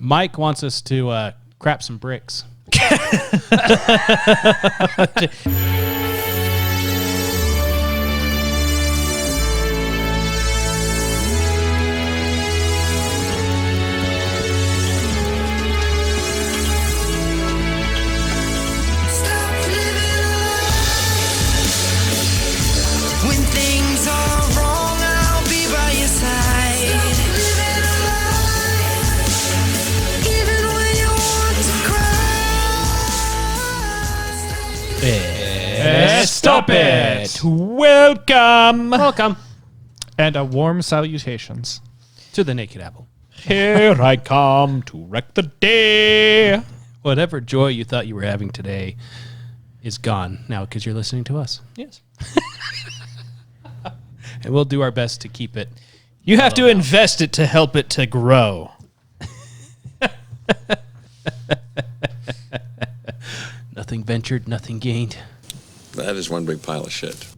Mike wants us to crap some bricks. Stop it! Welcome! Welcome And a warm salutations to the Naked Apple. Here I come to wreck the day. Whatever joy you thought you were having today is gone now because you're listening to us. Yes. And we'll do our best to keep it. You have to invest it to help it to grow. Nothing ventured, nothing gained. That is one big pile of shit.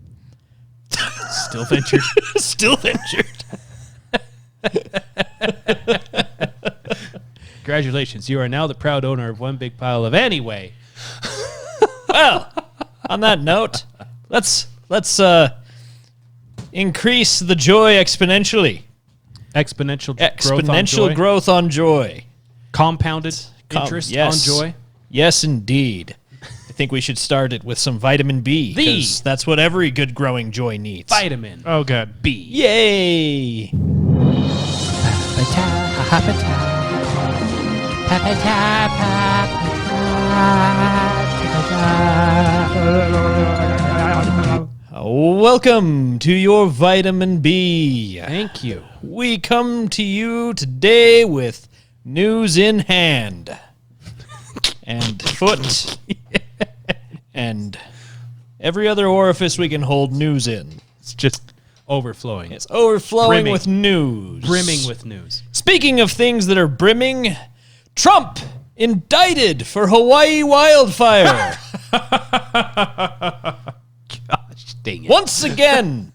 Still ventured. Still ventured. Congratulations. You are now the proud owner of one big pile of anyway. Well, on that note, let's increase the joy exponentially. Exponential Growth on joy. Compounded interest on joy. Yes, indeed. I think we should start it with some vitamin B, because that's what every good growing joy needs. Vitamin. Oh, good. B. Yay! Welcome to your vitamin B. Thank you. We come to you today with news in hand and foot and every other orifice we can hold news in. It's just overflowing. It's overflowing Brimming. with news. Brimming with news. Speaking of things that are brimming, Trump indicted for Hawaii wildfire. Gosh dang it. Once again.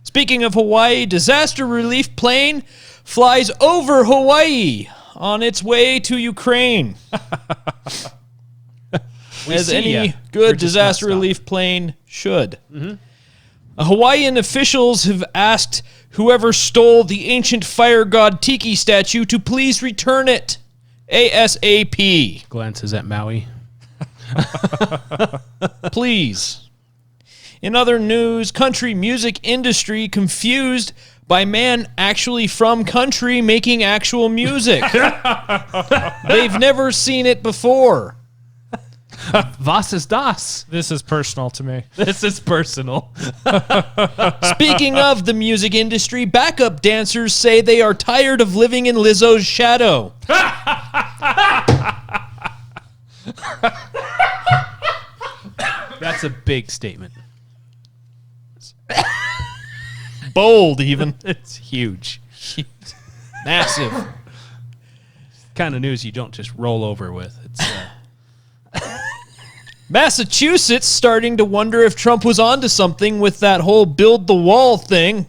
Speaking of Hawaii, disaster relief plane flies over Hawaii on its way to Ukraine. As any good disaster relief plane should. Mm-hmm. Hawaiian officials have asked whoever stole the ancient fire god Tiki statue to please return it ASAP. Glances at Maui. Please. In other news, country music industry confused by man actually from country making actual music. They've never seen it before. Was ist das? This is personal to me. This is personal. Speaking of the music industry, backup dancers say they are tired of living in Lizzo's shadow. That's a big statement. Bold, even. It's huge. Massive. Kind of news you don't just roll over with. It's Massachusetts starting to wonder if Trump was onto something with that whole build the wall thing.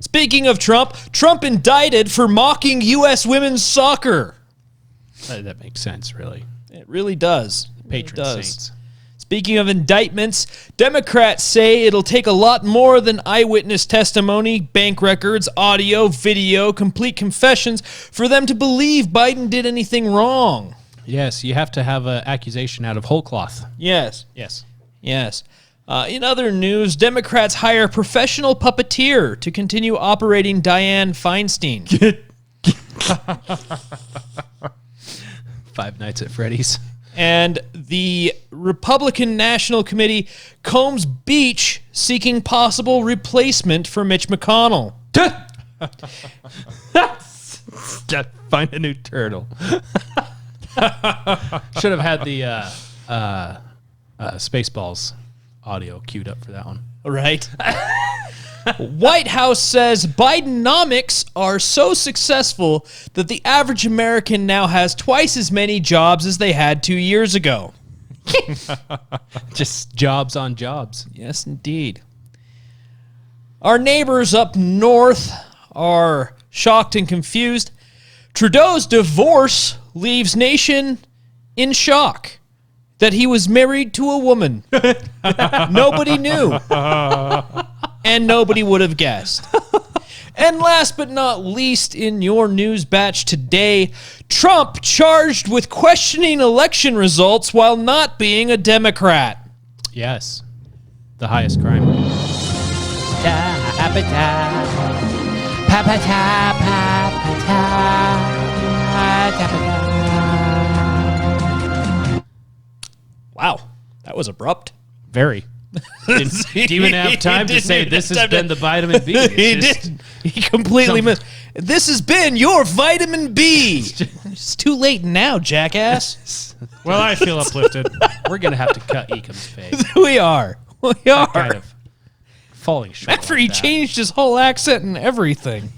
Speaking of Trump, Trump indicted for mocking U.S. women's soccer. that makes sense, really. It really does. Patron saints. Speaking of indictments, Democrats say it'll take a lot more than eyewitness testimony, bank records, audio, video, complete confessions for them to believe Biden did anything wrong. Yes, you have to have an accusation out of whole cloth. Yes. Yes. Yes. In other news, Democrats hire professional puppeteer to continue operating Dianne Feinstein. Five Nights at Freddy's. And the Republican National Committee combs beach seeking possible replacement for Mitch McConnell. Find a new turtle. Should have had the Spaceballs audio queued up for that one. Right. White House says Bidenomics are so successful that the average American now has twice as many jobs as they had 2 years ago. Just jobs on jobs. Yes, indeed. Our neighbors up north are shocked and confused. Trudeau's divorce leaves nation in shock that he was married to a woman. Nobody knew. And nobody would have guessed. And last but not least, in your news batch today, Trump charged with questioning election results while not being a Democrat. Yes. The highest crime. Wow, that was abrupt. Very. Didn't even have time to say this has been the vitamin B. He did. He completely missed. This has been your vitamin B. It's too late now, jackass. Well, I feel uplifted. We're going to have to cut Ekam's pay. We are. We are. Kind of falling short. After he changed his whole accent and everything.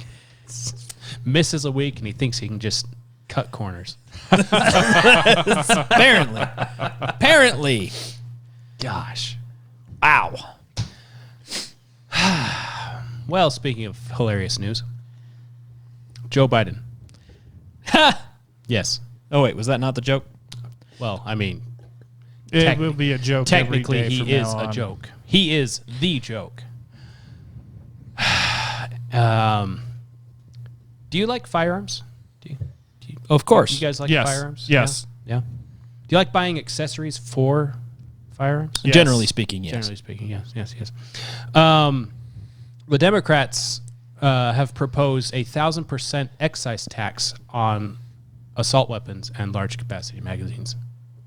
Misses a week and he thinks he can just cut corners. Apparently. Apparently. Gosh. Wow. Well, speaking of hilarious news, Joe Biden. Yes. Oh, wait, was that not the joke? Well, I mean, It will be a joke. technically every day he from is now a on. joke. He is the joke. Do you like firearms? Do you Of course. you guys like Yes. firearms? Yes. Yeah? Do you like buying accessories for firearms? Yes. Generally speaking, yes. Generally speaking, yes. The Democrats have proposed a 1,000% excise tax on assault weapons and large capacity magazines.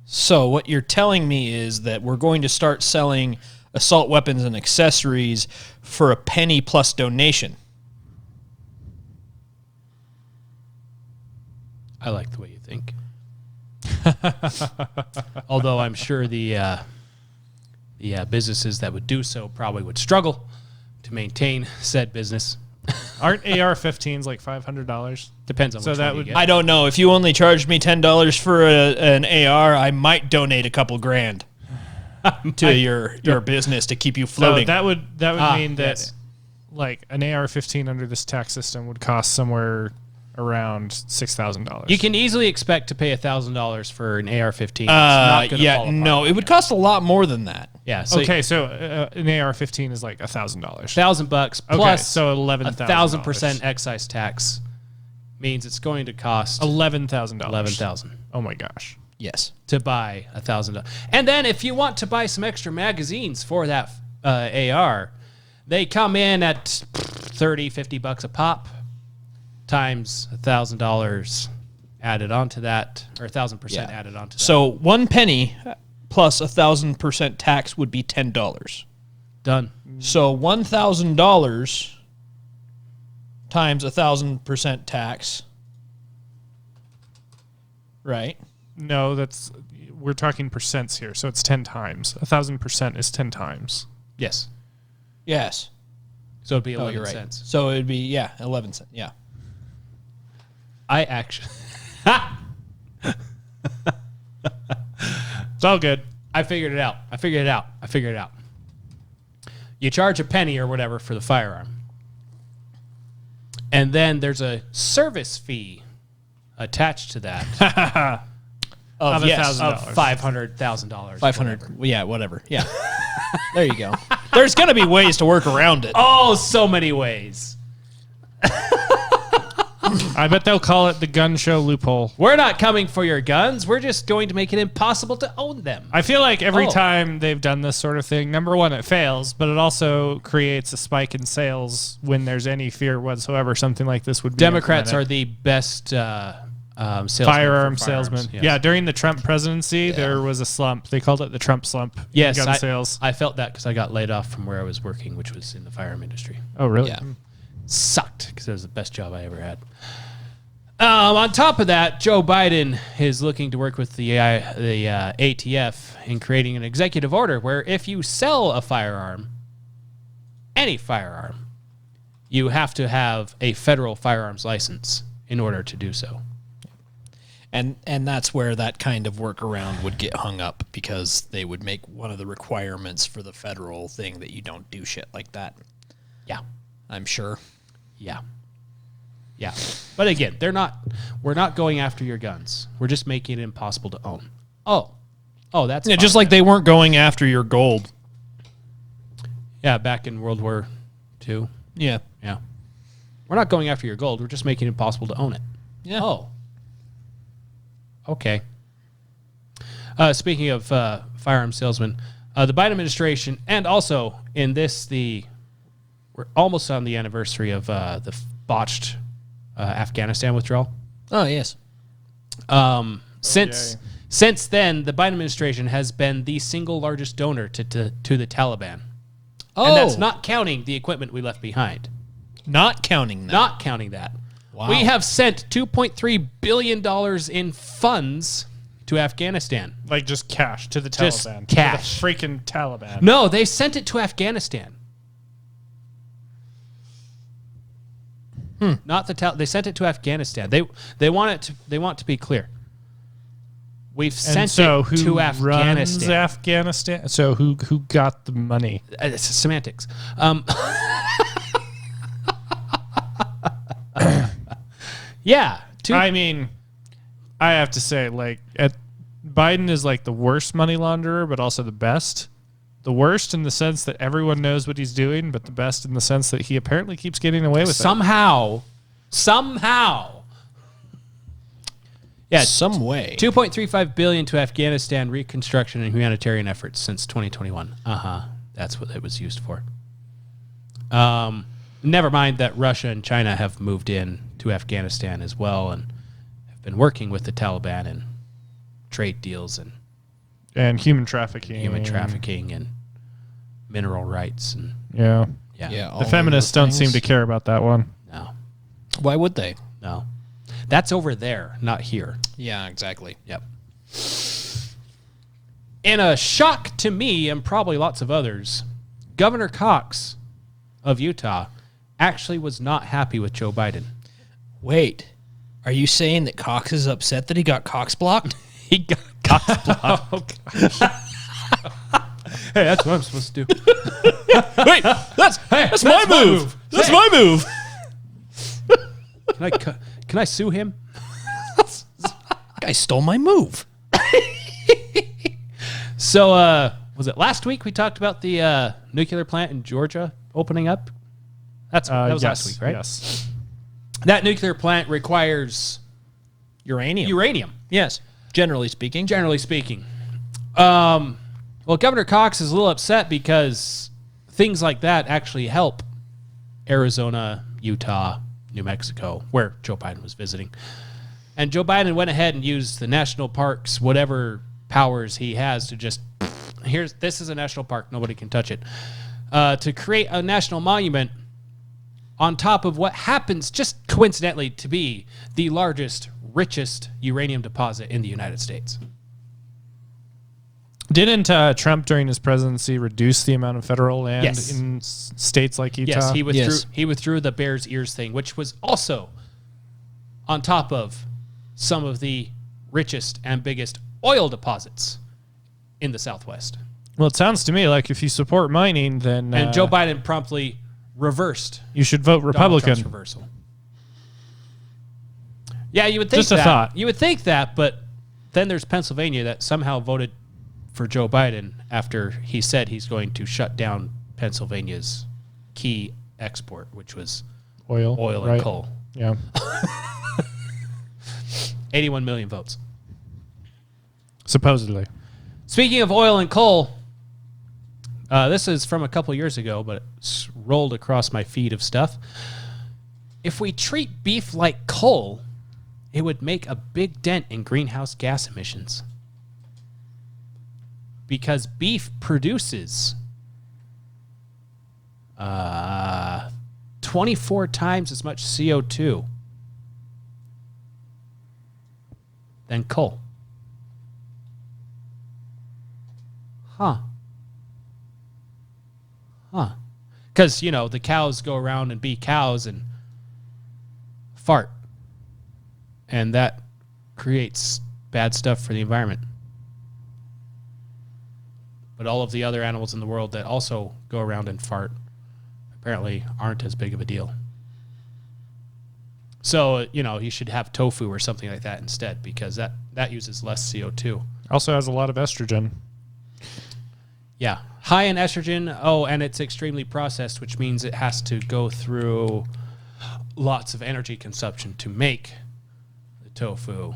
So what you're telling me is that we're going to start selling assault weapons and accessories for a penny plus donation. I like the way you think. Although I'm sure the businesses that would do so probably would struggle to maintain said business. Aren't AR-15s like $500? Depends on So which that one you would- get. I don't know. If you only charged me $10 for an AR, I might donate a couple grand to your business to keep you So floating. that would mean that yes. like an AR-15 under this tax system would cost somewhere around $6,000. You can easily expect to pay $1,000 for an AR-15. It's not gonna fall apart. no, it would cost a lot more than that. Yeah. So Okay, so an AR-15 is like $1,000. $1,000 Okay, plus so $11,000. 1,000% excise tax means it's going to cost $11,000. $11,000 Oh my gosh. Yes. to buy $1,000. And then if you want to buy some extra magazines for that AR, they come in at $30-$50 a pop times $1,000 added onto that, or 1,000% added onto that. So 1 penny plus 1,000% tax would be $10. Done. So $1,000 times 1,000% tax, right? No, we're talking percents here, so it's 10 times. 1,000% is 10 times. Yes. Yes. So it'd be Oh, 11 you're right. cents. So it'd be 11 cents. Yeah. I actually... It's all good. I figured it out. You charge a penny or whatever for the firearm. And then there's a service fee attached to that Of yes, $1,000. of $500,000. 500. Yeah, whatever. Yeah. There you go. There's going to be ways to work around it. Oh, so many ways. I bet they'll call it the gun show loophole. We're not coming for your guns. We're just going to make it impossible to own them. I feel like every Oh. time they've done this sort of thing, number one, it fails, but it also creates a spike in sales when there's any fear whatsoever something like this would be Democrats are implemented. the best salesmen for firearm firearms, salesmen. yes. Yeah, during the Trump presidency, there was a slump. They called it the Trump slump. in Yes, gun sales. I felt that because I got laid off from where I was working, which was in the firearm industry. Oh, really? Yeah. Sucked because it was the best job I ever had. On top of that, Joe Biden is looking to work with the ATF in creating an executive order where if you sell a firearm, any firearm, you have to have a federal firearms license in order to do so. And that's where that kind of workaround would get hung up because they would make one of the requirements for the federal thing that you don't do shit like that. Yeah. I'm sure. Yeah. Yeah. But again, we're not going after your guns. We're just making it impossible to own. Oh, that's Yeah, fine. just like they weren't going after your gold. Yeah, back in World War II. Yeah. Yeah. We're not going after your gold. We're just making it impossible to own it. Yeah. Oh. Okay. Speaking of firearm salesmen, the Biden administration, and also in this, we're almost on the anniversary of the botched Afghanistan withdrawal. Oh, yes. Since then, the Biden administration has been the single largest donor to the Taliban. Oh. And that's not counting the equipment we left behind. Not counting that. Not counting that. Wow. We have sent $2.3 billion in funds to Afghanistan. Like just cash to the Just Taliban. cash. To the freaking Taliban. No, they sent it to Afghanistan. Not the they sent it to Afghanistan. They want to be clear. We've sent so it who to runs Afghanistan. Afghanistan? So who got the money? It's semantics. Yeah. I mean, I have to say, like, Biden is like the worst money launderer, but also the best. The worst in the sense that everyone knows what he's doing, but the best in the sense that he apparently keeps getting away with it. Somehow. Yeah, Some way. $2.35 billion to Afghanistan reconstruction and humanitarian efforts since 2021. That's what it was used for. Never mind that Russia and China have moved in to Afghanistan as well and have been working with the Taliban in trade deals and human trafficking. and mineral rights and Yeah. yeah. all The of feminists those don't seem things. to care about that one. No. Why would they? No. That's over there, not here. Yeah, exactly. Yep. In a shock to me and probably lots of others, Governor Cox of Utah actually was not happy with Joe Biden. Wait, are you saying that Cox is upset that he got Cox blocked? He got Cox blocked. Hey, that's what I'm supposed to do. Wait, that's my move. That's my move. Can I sue him? Guy stole my move. So, was it last week we talked about the nuclear plant in Georgia opening up? That was last week, right? Yes. That nuclear plant requires uranium. Yes, generally speaking. Generally speaking. Well, Governor Cox is a little upset because things like that actually help Arizona, Utah, New Mexico, where Joe Biden was visiting. And Joe Biden went ahead and used the national parks, whatever powers he has, to just, this is a national park, nobody can touch it, to create a national monument on top of what happens just coincidentally to be the largest, richest uranium deposit in the United States. Didn't Trump during his presidency reduce the amount of federal land Yes. in states like Utah? Yes, he withdrew. Yes. He withdrew the Bears Ears thing, which was also on top of some of the richest and biggest oil deposits in the Southwest. Well, it sounds to me like if you support mining, then And Joe Biden promptly reversed you should vote Donald Trump's Republican. reversal. Yeah, you would think Just a that. thought. You would think that, but then there's Pennsylvania that somehow voted for Joe Biden after he said he's going to shut down Pennsylvania's key export, which was Oil oil right? and coal. Yeah. 81 million votes. Supposedly. Speaking of oil and coal, this is from a couple years ago, but it's rolled across my feed of stuff. If we treat beef like coal, it would make a big dent in greenhouse gas emissions. Because beef produces 24 times as much CO2 than coal. Huh. Because, the cows go around and be cows and fart. And that creates bad stuff for the environment. But all of the other animals in the world that also go around and fart apparently aren't as big of a deal. So, you should have tofu or something like that instead, because that uses less CO2. Also has a lot of estrogen. Yeah. High in estrogen. Oh, and it's extremely processed, which means it has to go through lots of energy consumption to make the tofu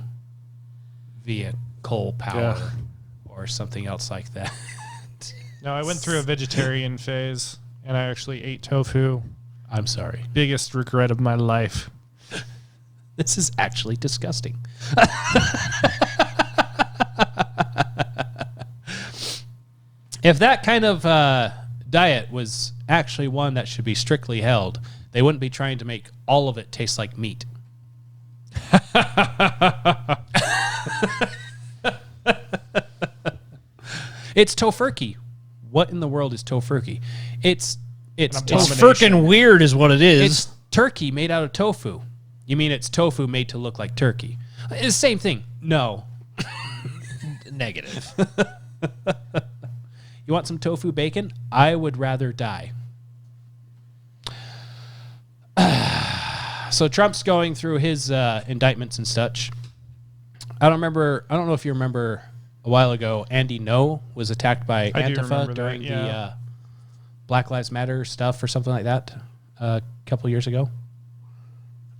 via coal power or something else like that. No, I went through a vegetarian phase, and I actually ate tofu. I'm sorry. Biggest regret of my life. This is actually disgusting. If that kind of diet was actually one that should be strictly held, they wouldn't be trying to make all of it taste like meat. It's tofurkey. What in the world is tofurkey? It's frickin' weird is what it is. It's turkey made out of tofu. You mean it's tofu made to look like turkey? It's the same thing. No. Negative. You want some tofu bacon? I would rather die. So Trump's going through his indictments and such. I don't know if you remember a while ago, Andy No was attacked by Antifa during the Black Lives Matter stuff or something like that a couple years ago.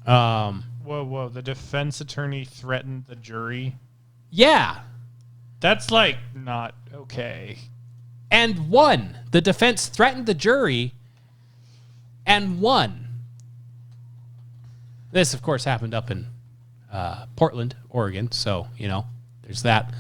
Whoa. The defense attorney threatened the jury. Yeah. That's like not okay. And won. The defense threatened the jury and won. This, of course, happened up in Portland, Oregon. So, there's that.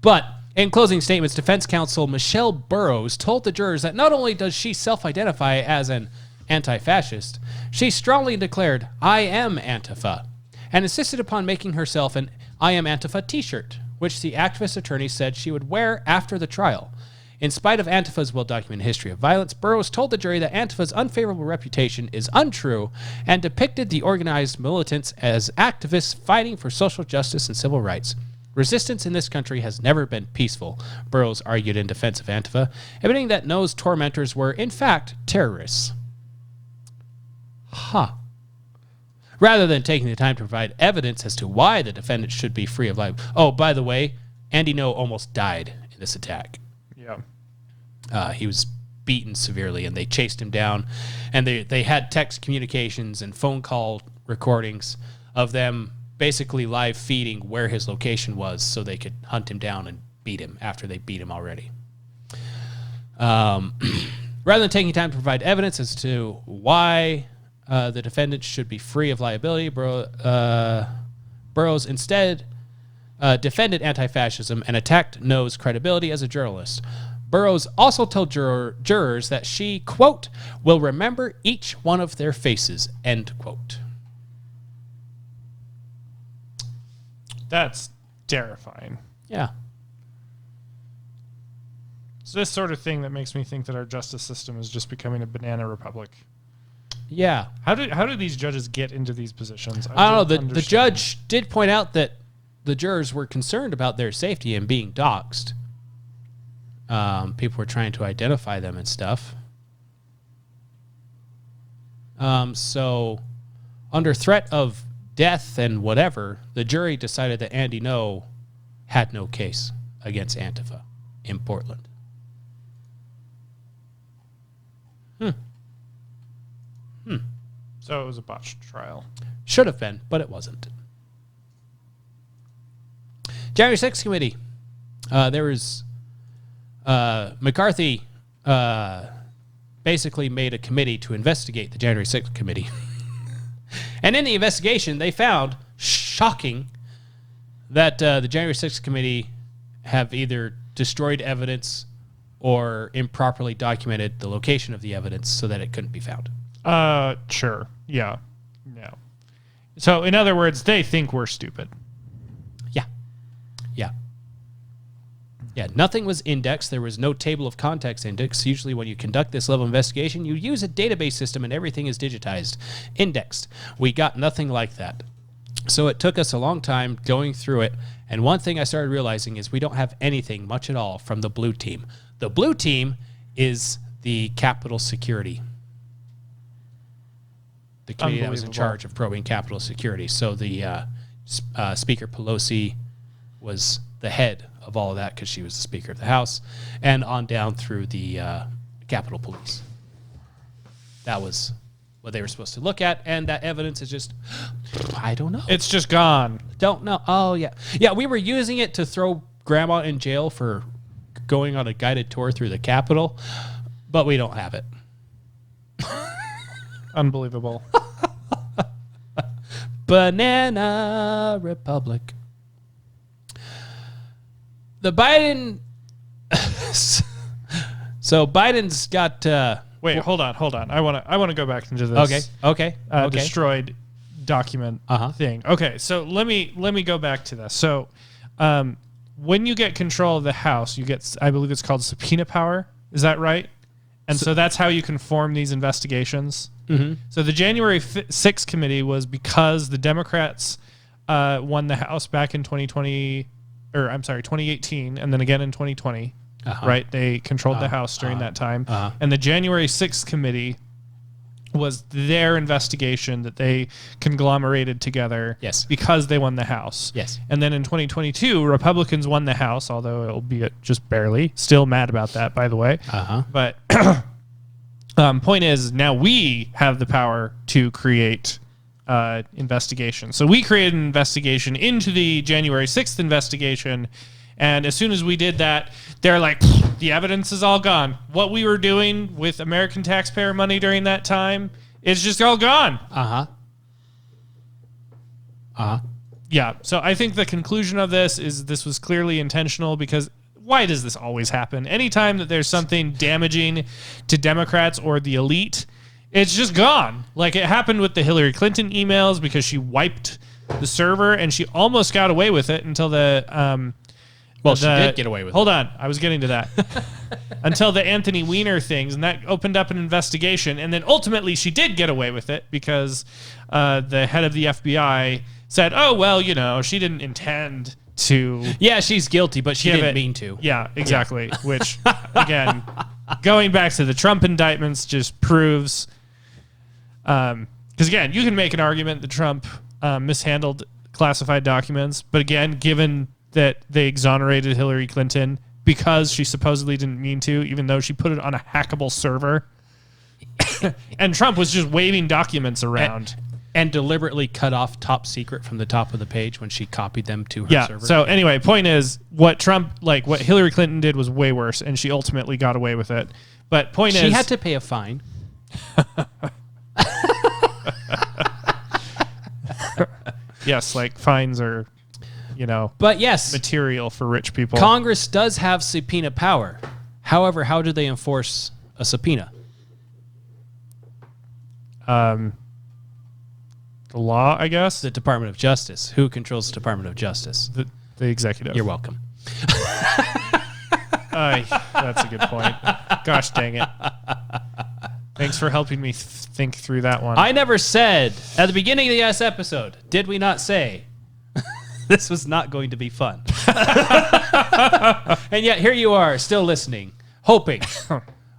But in closing statements, defense counsel Michelle Burrows told the jurors that not only does she self-identify as an anti-fascist, she strongly declared, "I am Antifa," and insisted upon making herself an "I am Antifa" t-shirt, which the activist attorney said she would wear after the trial. In spite of Antifa's well-documented history of violence, Burrows told the jury that Antifa's unfavorable reputation is untrue and depicted the organized militants as activists fighting for social justice and civil rights. Resistance in this country has never been peaceful, Burrows argued in defense of Antifa, admitting that No's tormentors were, in fact, terrorists. Rather than taking the time to provide evidence as to why the defendant should be free of liability. Oh, by the way, Andy No almost died in this attack. Yeah. He was beaten severely, and they chased him down, and they had text communications and phone call recordings of them basically live feeding where his location was so they could hunt him down and beat him after they beat him already. Rather than taking time to provide evidence as to why the defendant should be free of liability, Burrows instead defended anti-fascism and attacked No's credibility as a journalist. Burrows also told jurors that she, quote, will remember each one of their faces, end quote. That's terrifying. Yeah. It's this sort of thing that makes me think that our justice system is just becoming a banana republic. Yeah. How do these judges get into these positions? I don't know. The judge did point out that the jurors were concerned about their safety and being doxxed. People were trying to identify them and stuff. So, under threat of death and whatever, the jury decided that Andy No had no case against Antifa in Portland. So it was a botched trial. Should have been, but it wasn't. January 6th committee. There was McCarthy basically made a committee to investigate the January 6th committee. And in the investigation, they found, shocking, that the January 6th committee have either destroyed evidence or improperly documented the location of the evidence so that it couldn't be found. Sure. Yeah. No. So, in other words, they think we're stupid. Yeah, nothing was indexed. There was no table of contents index. Usually when you conduct this level of investigation, you use a database system and everything is digitized, indexed. We got nothing like that. So it took us a long time going through it. And one thing I started realizing is we don't have anything much at all from the blue team. The blue team is the Capitol security. the committee that was in Unbelievable. charge of probing Capitol security. So the Speaker Pelosi was the head of all of that because she was the Speaker of the House, and on down through the Capitol Police. That was what they were supposed to look at, and that evidence is just, I don't know. It's just gone. Don't know. Oh, yeah. Yeah, we were using it to throw Grandma in jail for going on a guided tour through the Capitol, but we don't have it. Unbelievable. Banana Republic. The Biden... So Biden's got... Wait, hold on. I want to go back into this. Okay. Destroyed document thing. Okay, so let me go back to this. So, when you get control of the House, you get, I believe it's called subpoena power. Is that right? And so that's how you can form these investigations. Mm-hmm. So the January 6th committee was because the Democrats won the House back in 2018, and then again in 2020. Right? They controlled the House during that time. And the January 6th committee was their investigation that they conglomerated together because they won the House. Yes. And then in 2022, Republicans won the House, although it'll be just barely. Still mad about that, by the way. But point is, now we have the power to create investigation. So we created an investigation into the January 6th investigation. And as soon as we did that, they're like, the evidence is all gone. What we were doing with American taxpayer money during that time, it's just all gone. Yeah, so I think the conclusion of this is this was clearly intentional, because why does this always happen? Anytime that there's something damaging to Democrats or the elite, it's just gone. Like it happened with the Hillary Clinton emails, because she wiped the server and she almost got away with it until the... she did get away with it. Hold on. I was getting to that. Until the Anthony Weiner things, and that opened up an investigation. And then ultimately she did get away with it because the head of the FBI said, oh, well, she didn't intend to... Yeah, she's guilty, but she didn't mean to. Yeah, exactly. Yeah. Which, again, going back to the Trump indictments just proves... Because, again, you can make an argument that Trump mishandled classified documents. But, again, given... that they exonerated Hillary Clinton because she supposedly didn't mean to, even though she put it on a hackable server. And Trump was just waving documents around. And deliberately cut off top secret from the top of the page when she copied them to her server. So anyway, point is, what Hillary Clinton did was way worse, and she ultimately got away with it. But point is... She had to pay a fine. Yes, fines are... but yes, material for rich people. Congress does have subpoena power. However, how do they enforce a subpoena? The law, I guess. The Department of Justice. Who controls the Department of Justice? The executive. You're welcome. That's a good point. Gosh dang it. Thanks for helping me think through that one. I never said at the beginning of the last episode, did we not say this was not going to be fun? And yet here you are, still listening, hoping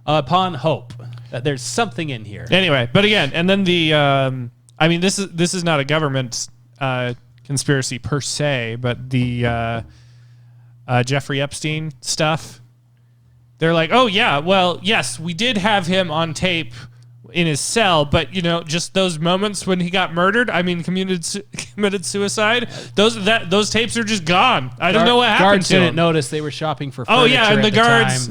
upon hope that there's something in here. Anyway, but again, and then the this is not a government conspiracy per se, but the Jeffrey Epstein stuff. They're like, oh yeah, well, yes, we did have him on tape in his cell, but just those moments when he got murdered, committed suicide, those tapes are just gone. I don't know what happened guards to didn't him. notice they were shopping for furniture. Oh yeah, and at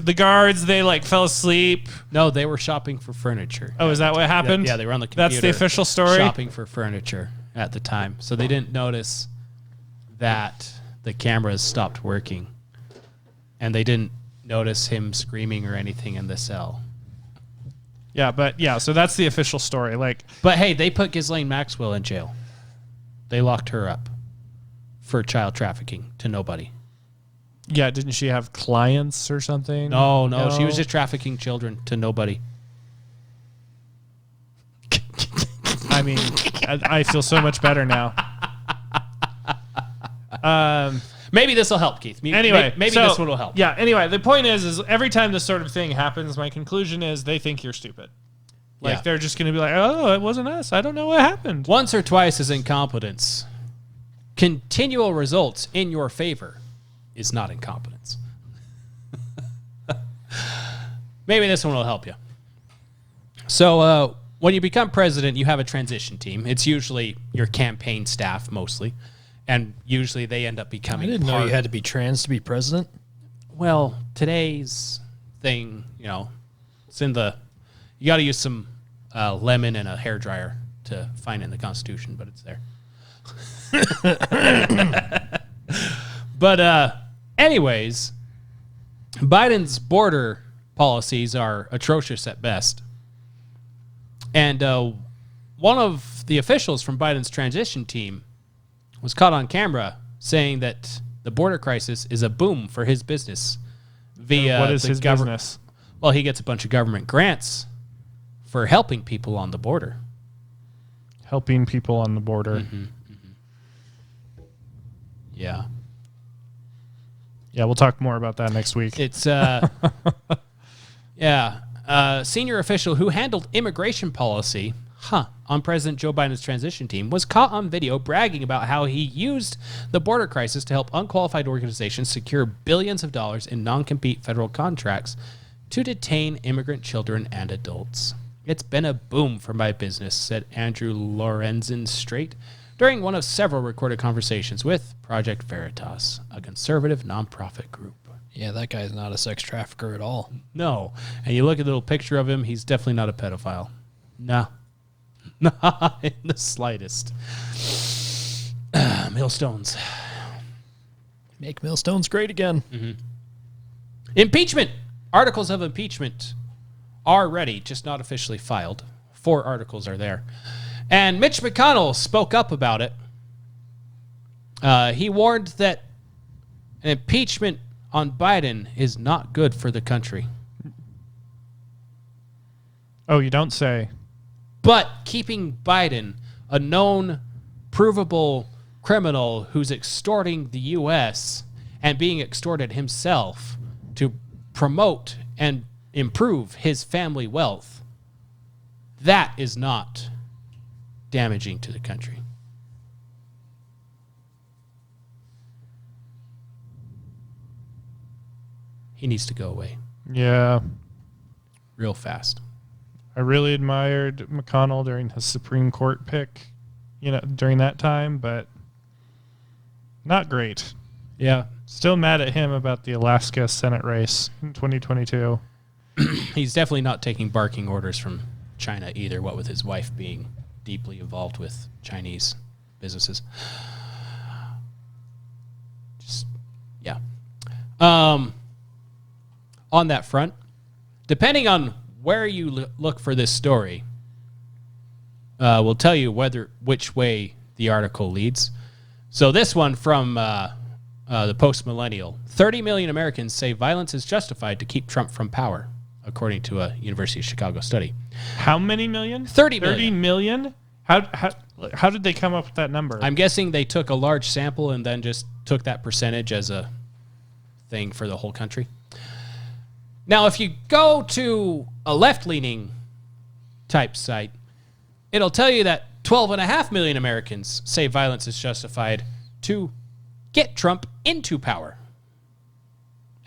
the guards they fell asleep. No, they were shopping for furniture. Oh, is that what happened? Yeah, they were on the computer. That's the official story. Shopping for furniture at the time, so they didn't notice that the cameras stopped working, and they didn't notice him screaming or anything in the cell. Yeah, so that's the official story. But hey, they put Ghislaine Maxwell in jail. They locked her up for child trafficking to nobody. Yeah, didn't she have clients or something? No, she was just trafficking children to nobody. I feel so much better now. Maybe this will help, Keith. Anyway, maybe this one will help. Yeah, anyway, the point is every time this sort of thing happens, my conclusion is they think you're stupid. Like Yeah. they're just going to be like, oh, it wasn't us. I don't know what happened. Once or twice is incompetence. Continual results in your favor is not incompetence. Maybe this one will help you. So when you become president, you have a transition team. It's usually your campaign staff mostly. And usually they end up becoming I didn't know you had to be trans to be president. Well, today's thing, it's in the... You got to use some lemon and a hairdryer to find it in the Constitution, but it's there. But anyways, Biden's border policies are atrocious at best. And one of the officials from Biden's transition team was caught on camera saying that the border crisis is a boom for his business via What is the his business? Well, he gets a bunch of government grants for helping people on the border. Helping people on the border. Yeah. Yeah, we'll talk more about that next week. It's senior official who handled immigration policy on President Joe Biden's transition team was caught on video bragging about how he used the border crisis to help unqualified organizations secure billions of dollars in non-compete federal contracts to detain immigrant children and adults. It's been a boom for my business, said Andrew Lorenzen Strait during one of several recorded conversations with Project Veritas, a conservative nonprofit group. Yeah, that guy's not a sex trafficker at all. No. And you look at the little picture of him, he's definitely not a pedophile. No. Not in the slightest. Millstones. Make millstones great again. Impeachment. Articles of impeachment are ready, just not officially filed. 4 articles are there. And Mitch McConnell spoke up about it. He warned that an impeachment on Biden is not good for the country. Oh, you don't say. But keeping Biden, a known, provable criminal who's extorting the U.S. and being extorted himself to promote and improve his family wealth, that is not damaging to the country. He needs to go away Yeah. real fast. I really admired McConnell during his Supreme Court pick, during that time, but not great. Yeah. Still mad at him about the Alaska Senate race in 2022. He's definitely not taking barking orders from China either, what with his wife being deeply involved with Chinese businesses. Just, yeah. On that front, depending on where you look for this story, will tell you which way the article leads. So this one from the Post-Millennial. 30 million Americans say violence is justified to keep Trump from power, according to a University of Chicago study. How many million? 30 30 million? How did they come up with that number? I'm guessing they took a large sample and then just took that percentage as a thing for the whole country. Now, if you go to a left-leaning type site, it'll tell you that 12.5 million Americans say violence is justified to get Trump into power.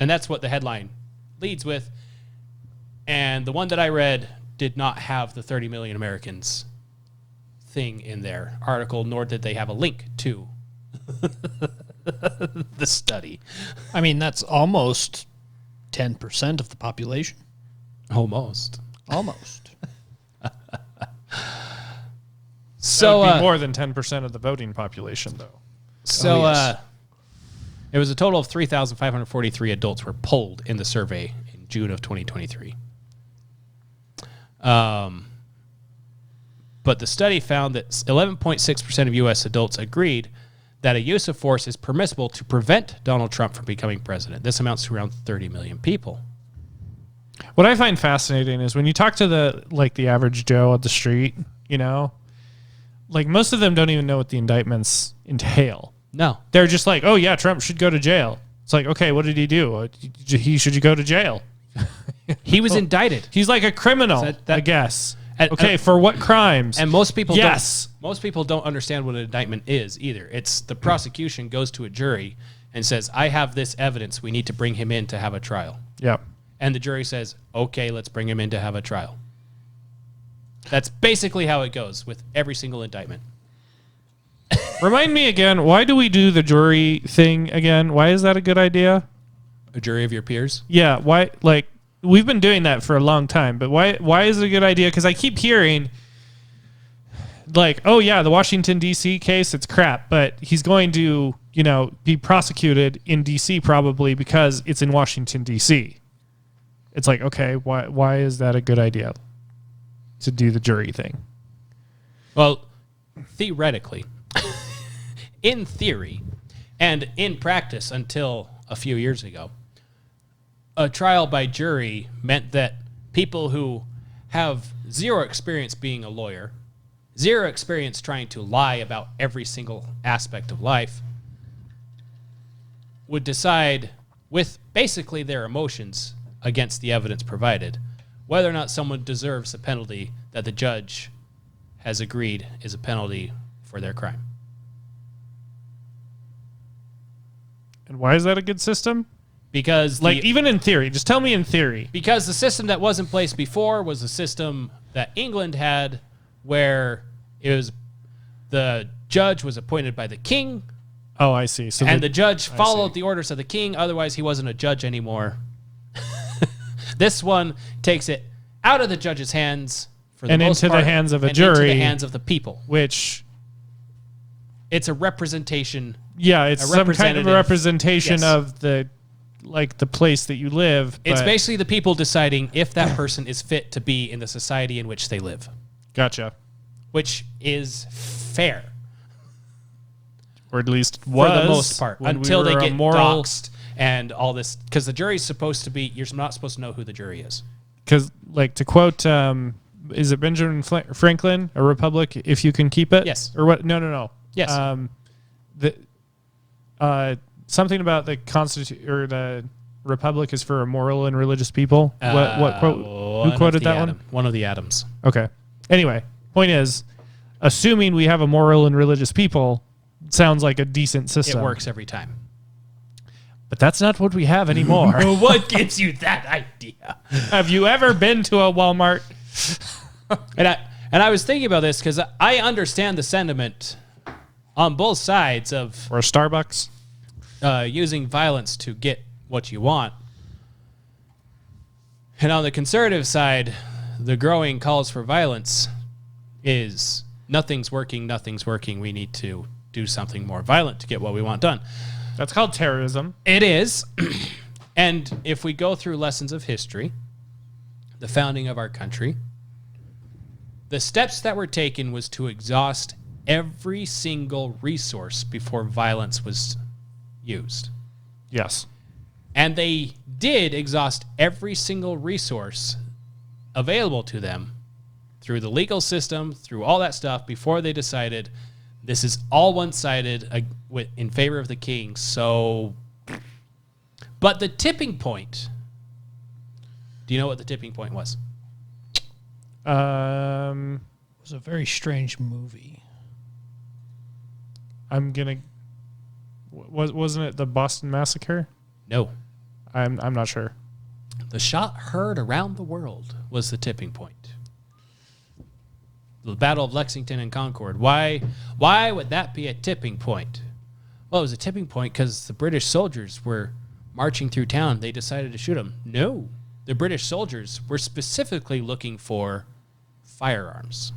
And that's what the headline leads with. And the one that I read did not have the 30 million Americans thing in their article, nor did they have a link to the study. I mean, that's almost 10% of the population. Almost. Almost. So that would be more than 10% of the voting population, though. So yes. it was a total of 3,543 adults were polled in the survey in June of 2023. But the study found that 11.6% of U.S. adults agreed that a use of force is permissible to prevent Donald Trump from becoming president. This amounts to around 30 million people. What I find fascinating is when you talk to the average Joe at the street, most of them don't even know what the indictments entail. No. They're just like, oh yeah, Trump should go to jail. It's like, okay, what did he do? He should go to jail. He was indicted. He's like a criminal, That- I guess. Okay, for what crimes? And most people Yes. most people don't understand what an indictment is either. It's the prosecution goes to a jury and says, I have this evidence. We need to bring him in to have a trial. Yep. And the jury says, okay, let's bring him in to have a trial. That's basically how it goes with every single indictment. Remind me again, why do we do the jury thing again? Why is that a good idea? A jury of your peers? Yeah, why? Like, we've been doing that for a long time, but why is it a good idea? Because I keep hearing, like, oh yeah, the Washington, D.C. case, it's crap, but he's going to, be prosecuted in D.C. probably because it's in Washington, D.C. It's like, okay, why is that a good idea to do the jury thing? Well, theoretically, in theory, and in practice until a few years ago, a trial by jury meant that people who have zero experience being a lawyer, zero experience trying to lie about every single aspect of life, would decide with basically their emotions against the evidence provided whether or not someone deserves a penalty that the judge has agreed is a penalty for their crime. And why is that a good system? Because even in theory, just tell me in theory. Because the system that was in place before was a system that England had where it was the judge was appointed by the king. Oh, I see. So and the judge followed the orders of the king. Otherwise, he wasn't a judge anymore. This one takes it out of the judge's hands for the most into part, the hands of a and jury, into the hands of the people. Which it's a representation. Yeah, it's some kind of a representation yes. of the place that you live. It's basically the people deciding if that person is fit to be in the society in which they live. Gotcha. Which is fair. Or at least was. For the most part. Until they get moral... doxxed and all this. Because the jury's supposed to be, you're not supposed to know who the jury is. Because, like, to quote, is it Benjamin Franklin, A Republic, if you can keep it? Yes. Or what? No. Yes. Something about the Constitution or the Republic is for a moral and religious people. What quote? Who quoted that one? One of the Adams. Okay. Anyway, point is, assuming we have a moral and religious people, sounds like a decent system. It works every time. But that's not what we have anymore. What gives you that idea? Have you ever been to a Walmart? And I was thinking about this because I understand the sentiment on both sides of or Starbucks using violence to get what you want. And on the conservative side, the growing calls for violence is nothing's working. We need to do something more violent to get what we want done. That's called terrorism. It is. And if we go through lessons of history, the founding of our country, the steps that were taken was to exhaust every single resource before violence was used. Yes. And they did exhaust every single resource available to them through the legal system, through all that stuff, before they decided this is all one-sided in favor of the king. So, but the tipping point, do you know what the tipping point was? It was a very strange movie. Wasn't it the Boston Massacre? No. I'm not sure. The shot heard around the world was the tipping point. The Battle of Lexington and Concord. Why would that be a tipping point? Well, it was a tipping point because the British soldiers were marching through town. They decided to shoot them. No. The British soldiers were specifically looking for firearms.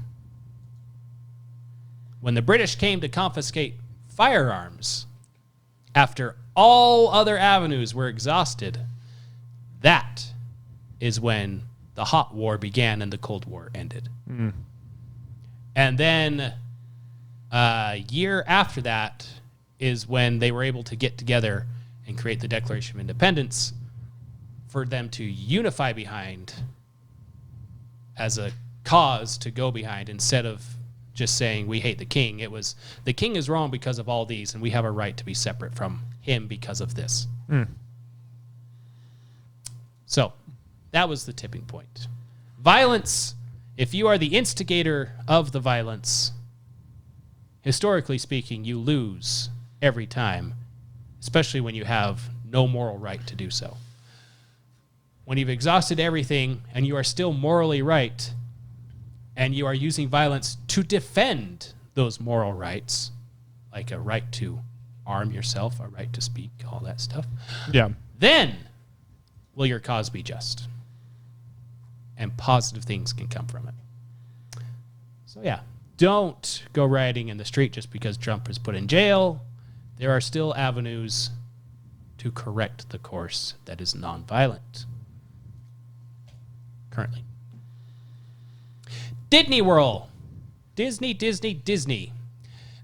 When the British came to confiscate firearms, after all other avenues were exhausted, that is when the hot war began and the Cold War ended. Mm. And then a year after that is when they were able to get together and create the Declaration of Independence for them to unify behind as a cause to go behind instead of just saying we hate the king. It was the king is wrong because of all these and we have a right to be separate from him because of this. Mm. So that was the tipping point. Violence If you are the instigator of the violence, historically speaking, you lose every time, especially when you have no moral right to do so. When you've exhausted everything and you are still morally right, and you are using violence to defend those moral rights, like a right to arm yourself, a right to speak, all that stuff, Yeah. then will your cause be just. And positive things can come from it. So yeah, don't go rioting in the street just because Trump is put in jail. There are still avenues to correct the course that is nonviolent. Currently. Disney World. Disney.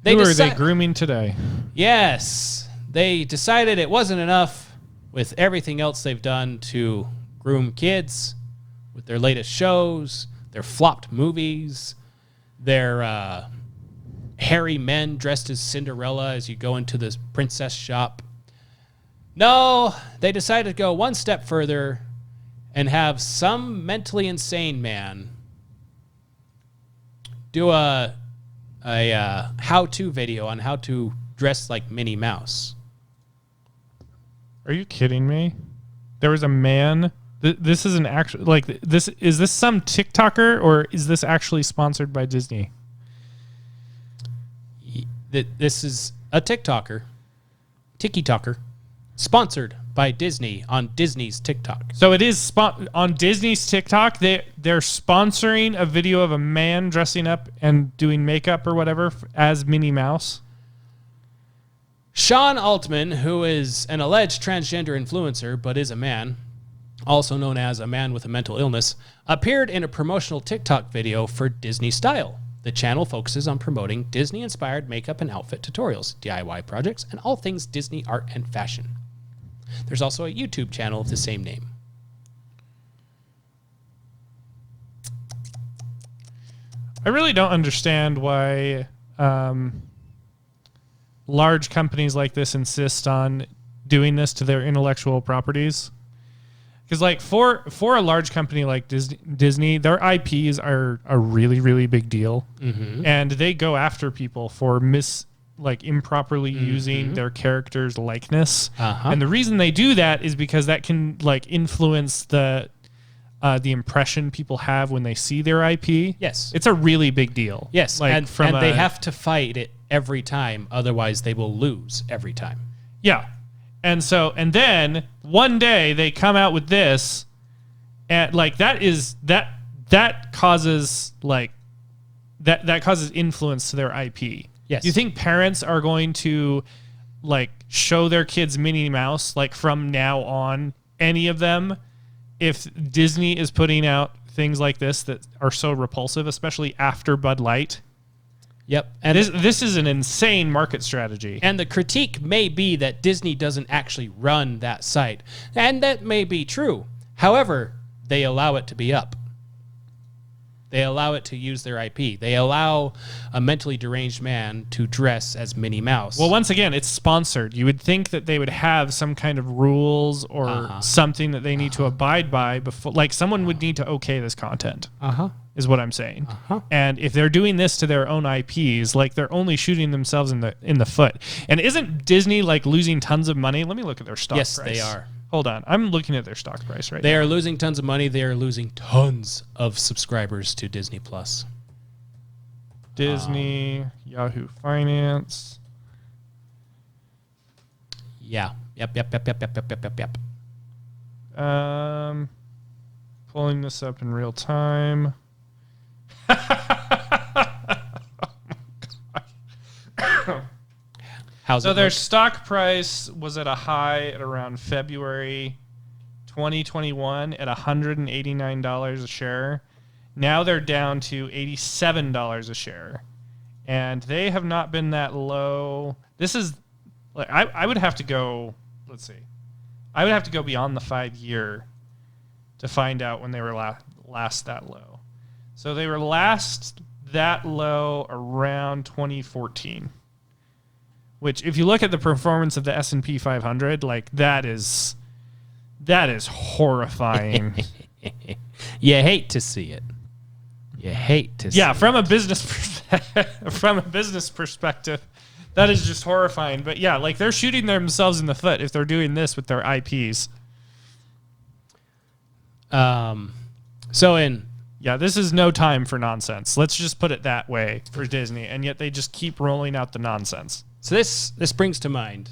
Who are they grooming today? Yes. They decided it wasn't enough with everything else they've done to groom kids with their latest shows, their flopped movies, their hairy men dressed as Cinderella as you go into this princess shop. No, they decided to go one step further and have some mentally insane man do a how-to video on how to dress like Minnie Mouse. Are you kidding me? There was a man. This is an actual this. Is this some TikToker or is this actually sponsored by Disney? This is a TikToker, TikToker, sponsored by Disney on Disney's TikTok. So it is on Disney's TikTok. They're sponsoring a video of a man dressing up and doing makeup or whatever as Minnie Mouse. Sean Altman, who is an alleged transgender influencer but is a man, also known as a man with a mental illness, appeared in a promotional TikTok video for Disney Style. The channel focuses on promoting Disney-inspired makeup and outfit tutorials, DIY projects, and all things Disney art and fashion. There's also a YouTube channel of the same name. I really don't understand why large companies like this insist on doing this to their intellectual properties. Because like for a large company like Disney, their IPs are a really, really big deal. Mm-hmm. And they go after people for improperly using their character's likeness. Uh-huh. And the reason they do that is because that can influence the impression people have when they see their IP. Yes. It's a really big deal. Yes, and they have to fight it every time, otherwise they will lose every time. Yeah. And then one day they come out with this, and that causes that causes influence to their IP. Yes. You think parents are going to show their kids Minnie Mouse from now on, any of them, if Disney is putting out things like this that are so repulsive, especially after Bud Light? Yep. And this is an insane market strategy. And the critique may be that Disney doesn't actually run that site. And that may be true. However, they allow it to be up. They allow it to use their IP. They allow a mentally deranged man to dress as Minnie Mouse. Well, once again, it's sponsored. You would think that they would have some kind of rules or something that they need to abide by before. Someone would need to okay this content. Is what I'm saying. And if they're doing this to their own IPs, they're only shooting themselves in the foot. And isn't Disney losing tons of money? Let me look at their stock price. Yes, they are. Hold on. I'm looking at their stock price right now. They are losing tons of money. They are losing tons of subscribers to Disney Plus. Disney, Yahoo Finance. Yeah. Yep. Pulling this up in real time. So their stock price was at a high at around February 2021 at $189 a share. Now they're down to $87 a share. And they have not been that low. This is I would have to go, let's see. I would have to go beyond the 5-year to find out when they were last that low. So they were last that low around 2014. Which, if you look at the performance of the S&P 500, that is horrifying. You hate to see it. You hate to see Yeah, from it. a business perspective, that is just horrifying. But yeah, like they're shooting themselves in the foot if they're doing this with their IPs. Yeah, this is no time for nonsense. Let's just put it that way for Disney, and yet they just keep rolling out the nonsense. So this brings to mind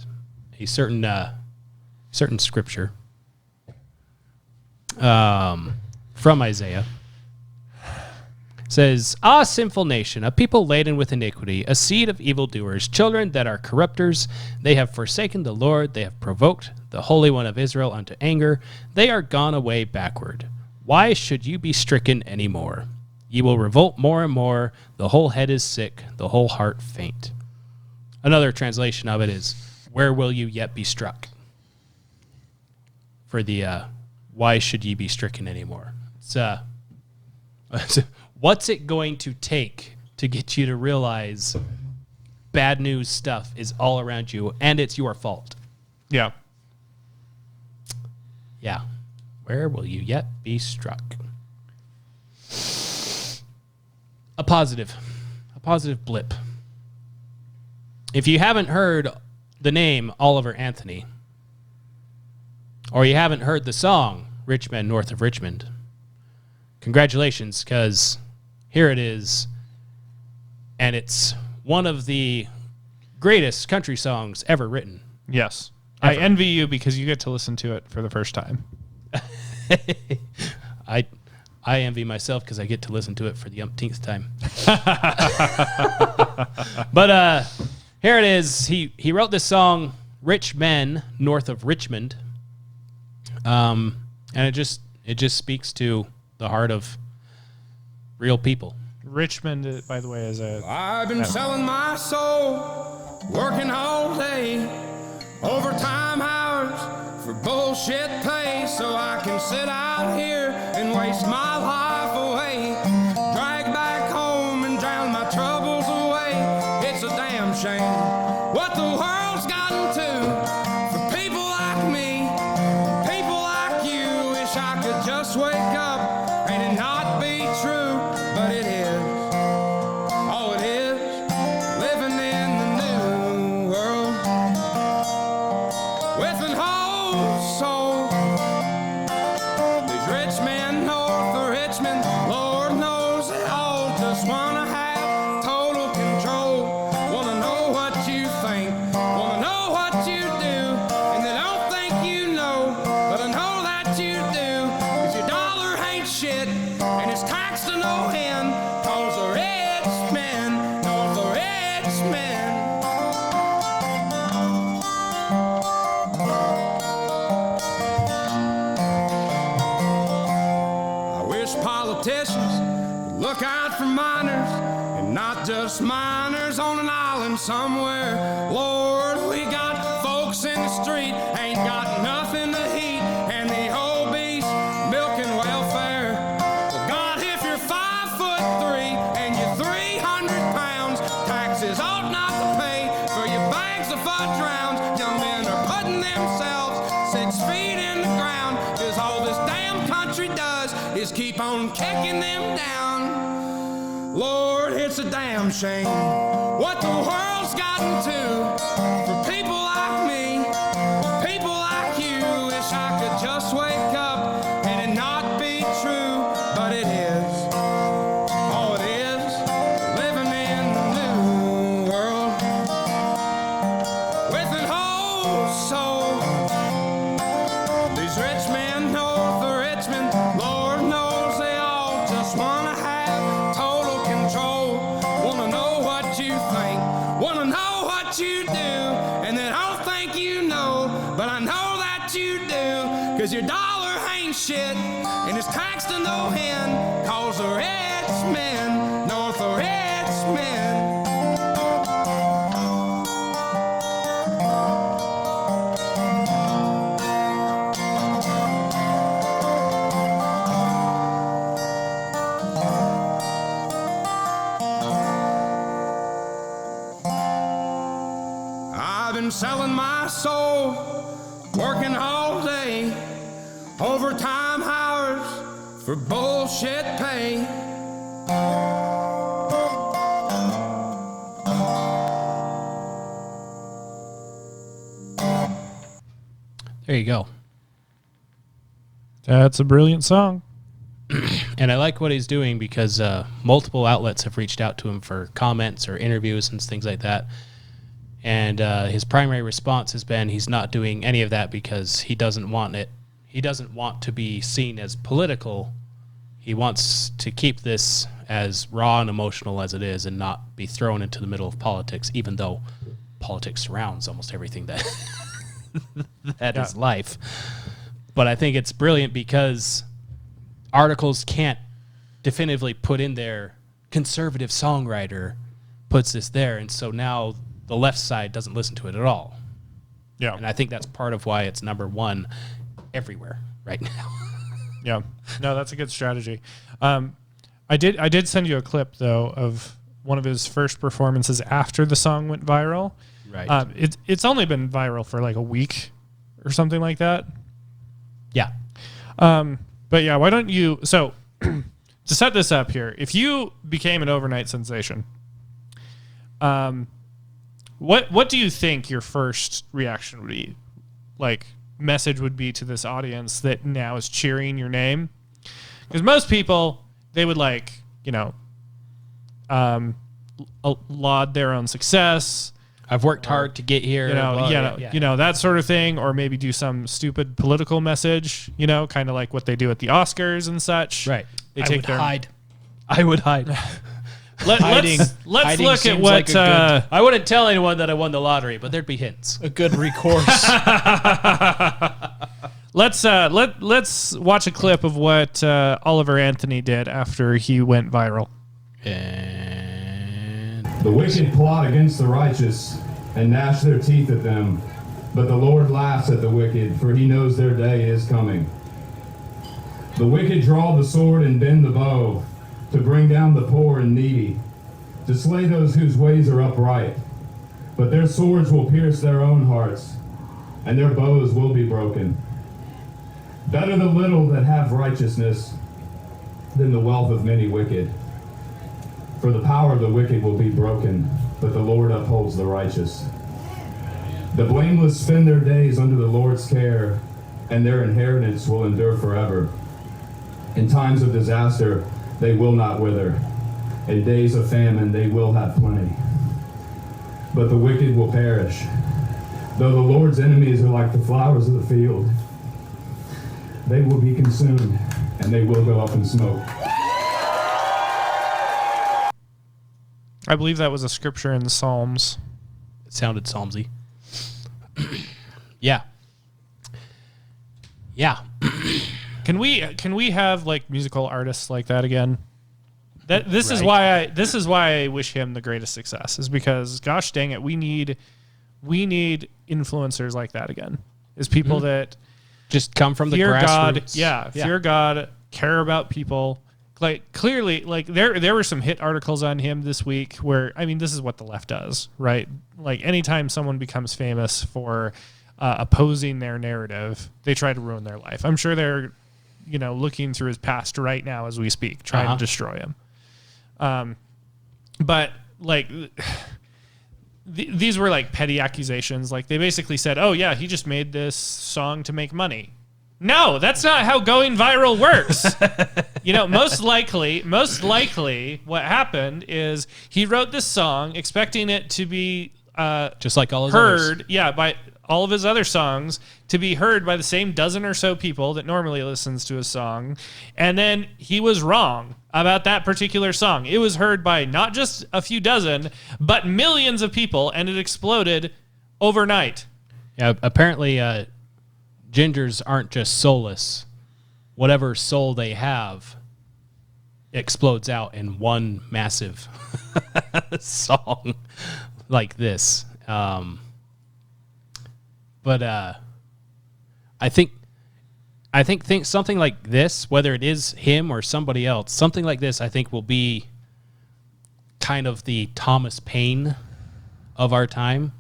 a certain scripture from Isaiah. It says, "Ah, sinful nation, a people laden with iniquity, a seed of evildoers, children that are corrupters. They have forsaken the Lord. They have provoked the Holy One of Israel unto anger. They are gone away backward. Why should you be stricken any more? Ye will revolt more and more. The whole head is sick, the whole heart faint." Another translation of it is, "Where will you yet be struck?" For the why should ye be stricken anymore? It's what's it going to take to get you to realize bad news stuff is all around you and it's your fault? Yeah. Yeah. Where will you yet be struck? A positive blip. If you haven't heard the name Oliver Anthony, or you haven't heard the song Rich Men North of Richmond, congratulations, because here it is, and it's one of the greatest country songs ever written. Yes. Ever. I envy you because you get to listen to it for the first time. I envy myself because I get to listen to it for the umpteenth time. But here it is. He wrote this song, "Rich Men North of Richmond," and it just speaks to the heart of real people. Richmond, by the way, is a... I've been selling my soul, working all day, overtime hours for bullshit pay, so I can sit out here and waste my life away, drag back home and drown my troubles away. It's a damn shame what the world's gotten to for people like me, people like you. Wish I could just wake up and it not be true, but it is. Oh, it is living in the new world with an whole soul. These rich men north of Richmond, Lord knows they all just wanna have total control. Wanna know what you think, wanna know what you do, and they don't think you know, but I know that you do. 'Cause your dollar ain't shit, and it's taxed to no end. 'Cause the rich men, north of Richmond. I wish politicians would look out for miners, and not just miners on an island somewhere. Lord, we got folks in the street, ain't got nothing to eat, and the obese milking welfare. Well, God, if you're 5'3" and you're 300 pounds, taxes ought not to pay for your bags of fudge rounds. Young men are putting themselves 6 feet in the ground, 'cause all this damn country does is keep on kicking them down. Lord, it's a damn shame what the world's gotten to for people like me, people like you. Wish I could just wake up and it not be true, but it is. Oh, it is living in the new world with an whole soul. These rich men north of Richmond, Lord knows they all just wanna have total control. Wanna know what you think, wanna know what you do, and they don't think you know, but I know that you do. 'Cause your dollar ain't shit, and it's taxed to no end. 'Cause the rich men north of Richmond. I've been selling my soul, working all day, overtime hours for bullshit pay. There you go. That's a brilliant song. And I like what he's doing because multiple outlets have reached out to him for comments or interviews and things like that. And his primary response has been he's not doing any of that because he doesn't want it. He doesn't want to be seen as political. He wants to keep this as raw and emotional as it is and not be thrown into the middle of politics, even though politics surrounds almost everything that that is life. But I think it's brilliant because articles can't definitively put in there conservative songwriter puts this there, and so now the left side doesn't listen to it at all. Yeah. And I think that's part of why it's number one everywhere right now. Yeah. No, that's a good strategy. I did send you a clip though of one of his first performances after the song went viral. Right. It's only been viral for like a week or something like that. Yeah. But yeah, why don't you? So to set this up here, if you became an overnight sensation, what do you think your first reaction would be? Like message would be to this audience that now is cheering your name? Because most people, they would like, laud their own success. I've worked hard to get here. That sort of thing, or maybe do some stupid political message, kind of like what they do at the Oscars and such. Right. They I take would their hide. I would hide. Let's Hiding look at seems what like a good- I wouldn't tell anyone that I won the lottery, but there'd be hints. A good recourse. let's watch a clip of what Oliver Anthony did after he went viral. And The wicked plot against the righteous and gnash their teeth at them, but the Lord laughs at the wicked, for he knows their day is coming. The wicked draw the sword and bend the bow, to bring down the poor and needy, to slay those whose ways are upright. But their swords will pierce their own hearts, and their bows will be broken. Better the little that have righteousness than the wealth of many wicked. For the power of the wicked will be broken, but the Lord upholds the righteous. The blameless spend their days under the Lord's care, and their inheritance will endure forever. In times of disaster, they will not wither. In days of famine, they will have plenty. But the wicked will perish. Though the Lord's enemies are like the flowers of the field, they will be consumed, and they will go up in smoke. I believe that was a scripture in the Psalms. it sounded Psalmsy. Yeah. Yeah. Can we have like musical artists like that again? This is Right. why I wish him the greatest success, is because gosh dang it, we need influencers like that again. Is people that Just come from the fear God, grassroots. fear God, care about people. Like clearly, like there were some hit articles on him this week where, I mean, this is what the left does, right? Like anytime someone becomes famous for opposing their narrative, they try to ruin their life. I'm sure they're, looking through his past right now as we speak, trying to destroy him. But like these were like petty accusations. Like they basically said, "Oh yeah, he just made this song to make money." No, that's not how going viral works. Most likely what happened is he wrote this song expecting it to be Just like all his others. heard, by all of his other songs, to be heard by the same dozen or so people that normally listens to his song. And then he was wrong about that particular song. It was heard by not just a few dozen, but millions of people, and it exploded overnight. Yeah, apparently gingers aren't just soulless. Whatever soul they have explodes out in one massive song like this. But I think something like this, whether it is him or somebody else, something like this, I think will be kind of the Thomas Paine of our time.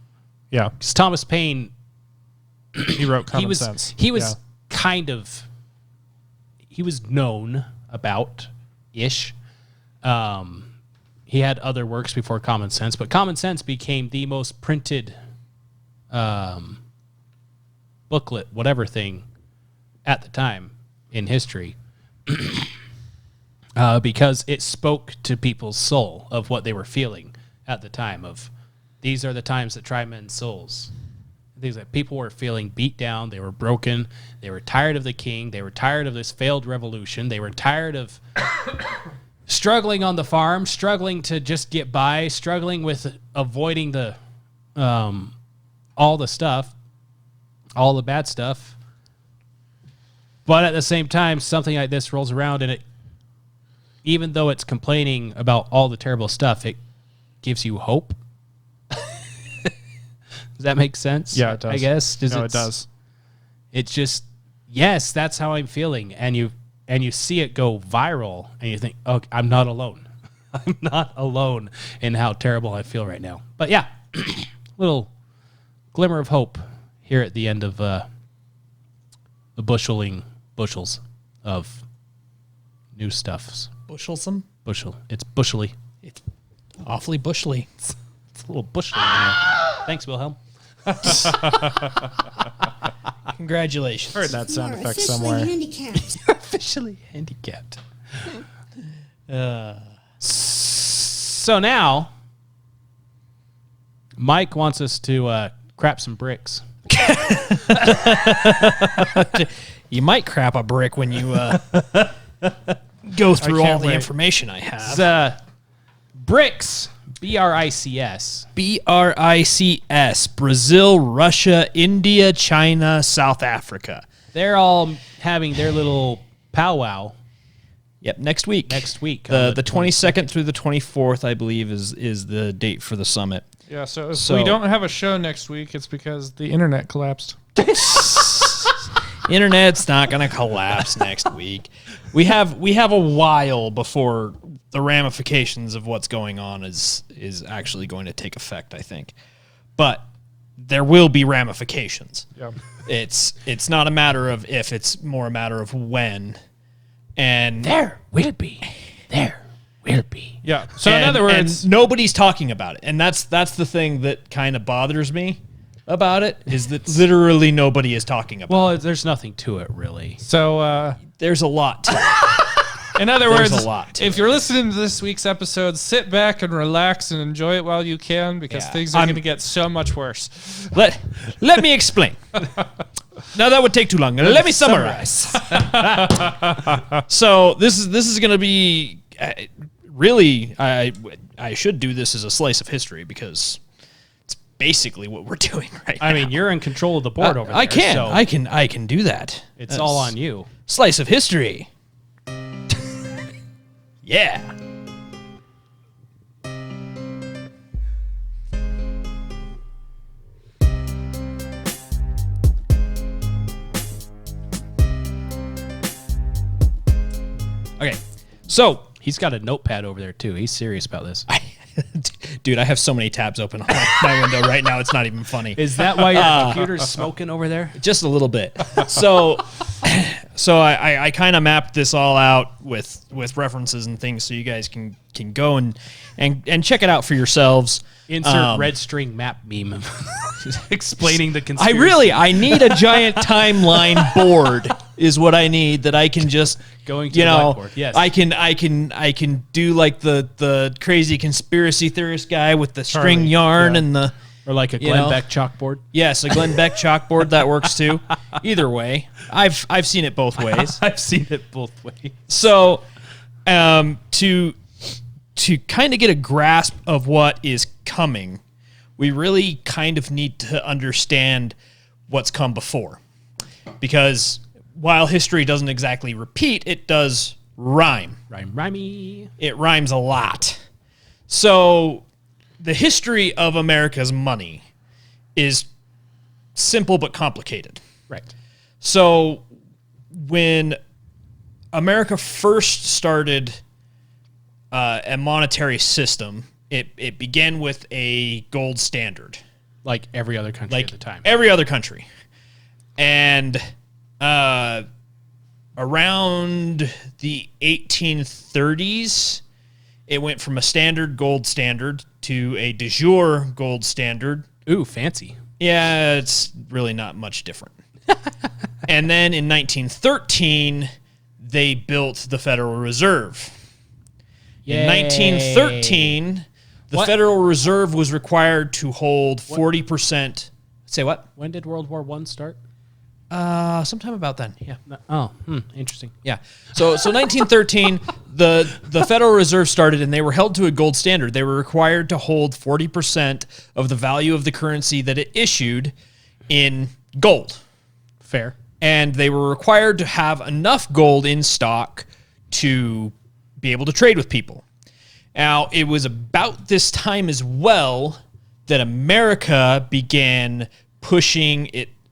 Yeah. Because Thomas Paine, He wrote Common Sense. he was he was known about-ish. He had other works before Common Sense, but Common Sense became the most printed booklet, whatever thing at the time in history. Because it spoke to people's soul of what they were feeling at the time of these are the times that try men's souls. Things that people were feeling beat down, they were broken, they were tired of the king, they were tired of this failed revolution, they were tired of struggling on the farm, struggling to just get by, struggling with avoiding the all the stuff, all the bad stuff. But at the same time, something like this rolls around and it, even though it's complaining about all the terrible stuff, it gives you hope. Does that make sense? Yeah, it does. I guess. It does. It's just, yes, that's how I'm feeling. And you see it go viral and you think, oh, I'm not alone. I'm not alone in how terrible I feel right now. But yeah, little glimmer of hope here at the end of the bushels of new stuffs. Bushelsome? Bushel. It's bushely. It's awfully bushely. It's a little bushely in here. Thanks, Wilhelm. Congratulations. Heard that sound effect officially somewhere. handicapped. Officially handicapped. So now, Mike wants us to crap some bricks. You might crap a brick when you go through all can't the wait. information I have. It's BRICS. BRICS. BRICS. Brazil, Russia, India, China, South Africa. They're all having their little powwow Yep, next week. next week. on The 22nd through the 24th, I believe, is the date for the summit. Yeah, so if So- we don't have a show next week, it's because the internet collapsed. Internet's not going to collapse next week. We have a while before the ramifications of what's going on is actually going to take effect, I think. But there will be ramifications. Yeah. It's not a matter of if, it's more a matter of when. And There will be. There will be. Yeah. So in other words, and nobody's talking about it. And that's the thing that kind of bothers me about it, is that literally nobody is talking about it. Well, there's nothing to it, really. so There's a lot to it. in other There's words, a lot to if you're listening to this week's episode, sit back and relax and enjoy it while you can, because Yeah. things are going to get so much worse. Let me explain. No, that would take too long. Let me summarize. So this is going to be really. I should do this as a slice of history because it's basically what we're doing right now. I mean, you're in control of the board over there. I can. So I can do that. it's all on you. Slice of history. Yeah. Okay. So, He's got a notepad over there, too. He's serious about this. dude, I have so many tabs open on my window right now. It's not even funny. Is that why your computer's smoking over there? Just a little bit. So I kind of mapped this all out with references and things, so you guys can go and check it out for yourselves. Insert red string map meme explaining the conspiracy. I need a giant timeline board is what I need, that I can just Going to the blackboard, yes. I can do like the crazy conspiracy theorist guy with the string Charlie, yarn yeah. and the Or like a you Glenn know. Beck chalkboard. yes, a Glenn Beck chalkboard that works too. Either way, I've seen it both ways. I've seen it both ways. So, to kind of get a grasp of what is coming, we really kind of need to understand what's come before. Because while history doesn't exactly repeat, it does rhyme. Rhymey. It rhymes a lot. So, the history of America's money is simple but complicated. Right. So, when America first started a monetary system, it began with a gold standard, Like every other country like at the time. every other country. And around the 1830s, it went from a standard gold standard to a de jure gold standard. Ooh, fancy. Yeah, it's really not much different. And then in 1913, they built the Federal Reserve. In 1913, the Federal Reserve was required to hold 40%. Say what? When did World War I start? Sometime about then. Yeah. Interesting. Yeah. So 1913, the Federal Reserve started, and they were held to a gold standard. They were required to hold 40% of the value of the currency that it issued in gold. Fair. And they were required to have enough gold in stock to be able to trade with people. Now, it was about this time as well that America began pushing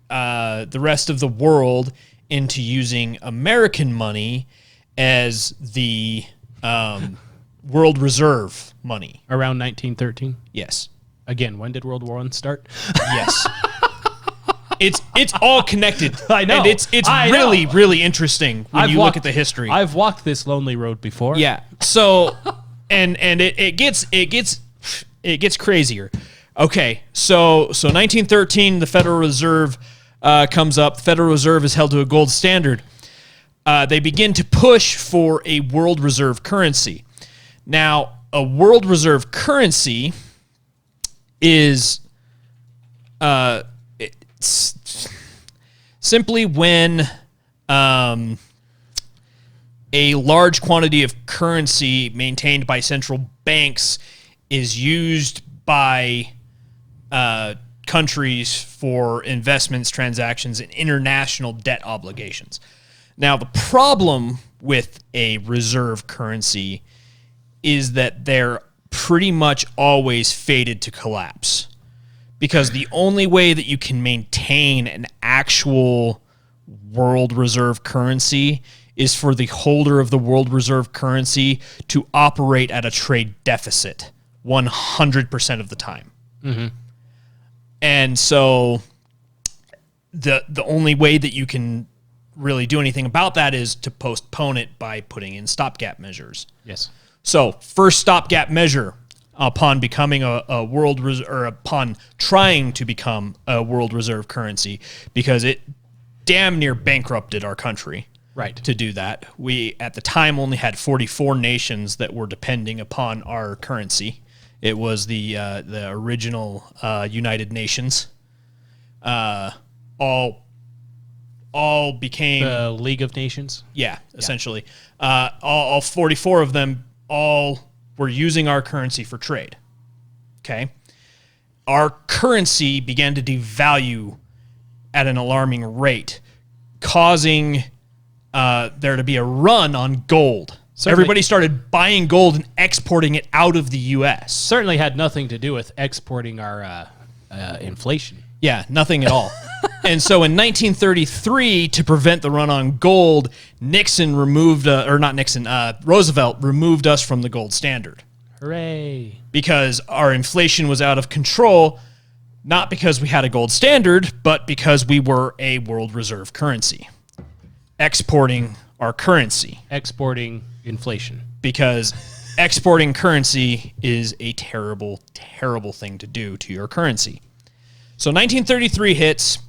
the rest of the world into using American money as the world reserve money. Around 1913? Yes. Again, when did World War I start? Yes. It's all connected. I know. And it's really, really interesting when you look at the history. I've walked this lonely road before. Yeah. So, and it gets crazier. Okay. So 1913, the Federal Reserve comes up. The Federal Reserve is held to a gold standard. They begin to push for a world reserve currency. Now, a world reserve currency is simply when a large quantity of currency maintained by central banks is used by countries for investments, transactions, and international debt obligations. Now, the problem with a reserve currency is that they're pretty much always fated to collapse. Because the only way that you can maintain an actual world reserve currency is for the holder of the world reserve currency to operate at a trade deficit 100% of the time. Mm-hmm. And so the only way that you can really do anything about that is to postpone it by putting in stopgap measures. Yes. So first stopgap measure upon becoming a world or upon trying to become a world reserve currency, because it damn near bankrupted our country. Right. To do that, we at the time only had 44 nations that were depending upon our currency. It was the original United Nations. All became the League of Nations. Yeah, essentially. All 44 of them all were using our currency for trade. Okay? Our currency began to devalue at an alarming rate, causing there to be a run on gold. Certainly. Everybody started buying gold and exporting it out of the U.S. Certainly had nothing to do with exporting our inflation. Yeah, nothing at all. And so in 1933, to prevent the run on gold, Roosevelt removed us from the gold standard. Hooray. Because our inflation was out of control, not because we had a gold standard, but because we were a world reserve currency. Exporting our currency. Exporting inflation. Because exporting currency is a terrible, terrible thing to do to your currency. So 1933 hits,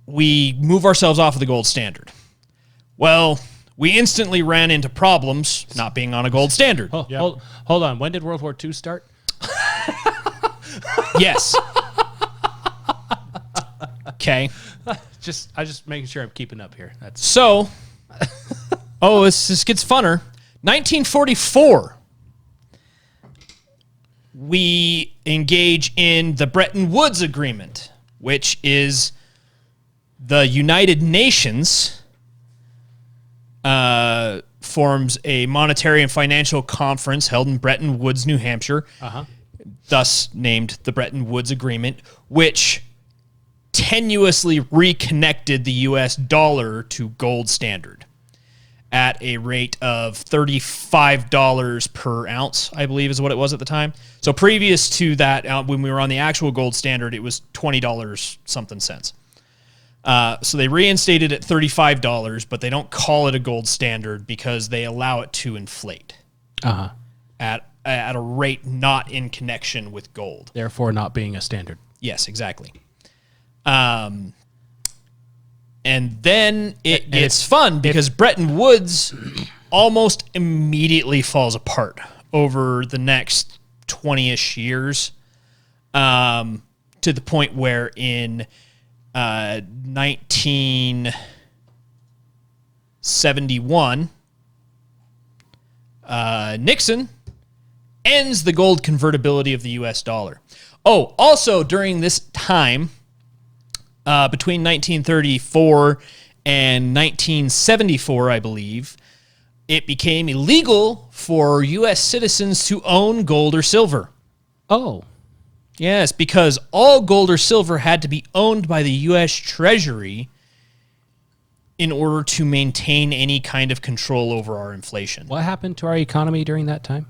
we move ourselves off of the gold standard. Well, we instantly ran into problems not being on a gold standard. Hold on. When did World War II start? Yes. Okay. I just making sure I'm keeping up here. That's so. This gets funner. 1944. We engage in the Bretton Woods Agreement, which is the United Nations forms a monetary and financial conference held in Bretton Woods, New Hampshire, thus named the Bretton Woods Agreement, which tenuously reconnected the U.S. dollar to gold standard at a rate of $35 per ounce, I believe is what it was at the time. So previous to that, when we were on the actual gold standard, it was $20 something cents. So they reinstated at $35, but they don't call it a gold standard because they allow it to inflate at a rate not in connection with gold. Therefore not being a standard. Yes, exactly. And then it gets fun because Bretton Woods almost immediately falls apart over the next 20-ish years, to the point where in 1971, Nixon ends the gold convertibility of the U.S. dollar. Oh, also during this time, between 1934 and 1974, I believe, it became illegal for U.S. citizens to own gold or silver. Oh. Yes, because all gold or silver had to be owned by the U.S. Treasury in order to maintain any kind of control over our inflation. What happened to our economy during that time?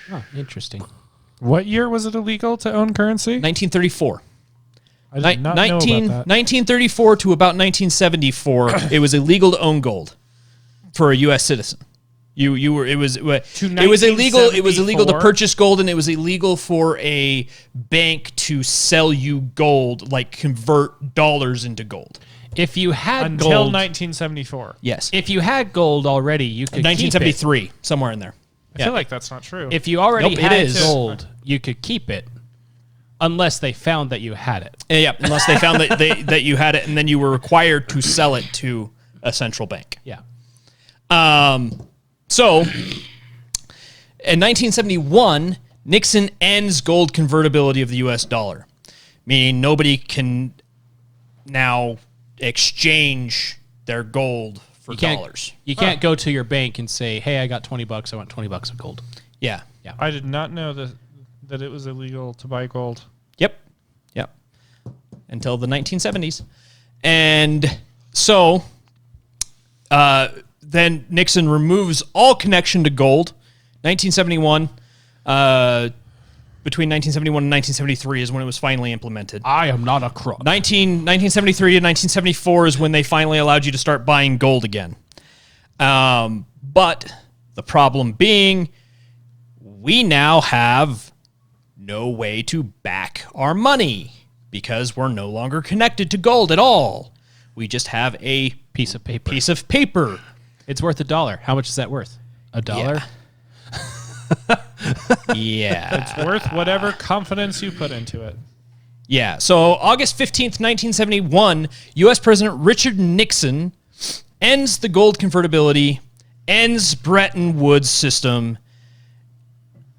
Oh, interesting. What year was it illegal to own currency? 1934. I did not know about that. 1934 to about 1974, it was illegal to own gold for a U.S. citizen. It was illegal. It was illegal to purchase gold, and it was illegal for a bank to sell you gold, like convert dollars into gold. If you had Until gold, 1974. Yes, if you had gold already, you could 1973, keep it. somewhere in there. I feel like that's not true. If you already Nope, had it is. gold, you could keep it, unless they found that you had it. Yeah, unless they found that you had it, and then you were required to sell it to a central bank. Yeah. So, in 1971, Nixon ends gold convertibility of the U.S. dollar, meaning nobody can now exchange their gold for dollars. You can't go to your bank and say, "Hey, I got $20. I want $20 of gold." Yeah. I did not know that it was illegal to buy gold. Yep. Until the 1970s. And so, then Nixon removes all connection to gold. 1971, between 1971 and 1973 is when it was finally implemented. I am not a crook. 1973 to 1974 is when they finally allowed you to start buying gold again. But the problem being, we now have no way to back our money because we're no longer connected to gold at all. We just have a Piece of paper. It's worth $1. How much is that worth? $1? Yeah. It's worth whatever confidence you put into it. Yeah. So August 15th, 1971, U.S. President Richard Nixon ends the gold convertibility, ends Bretton Woods system,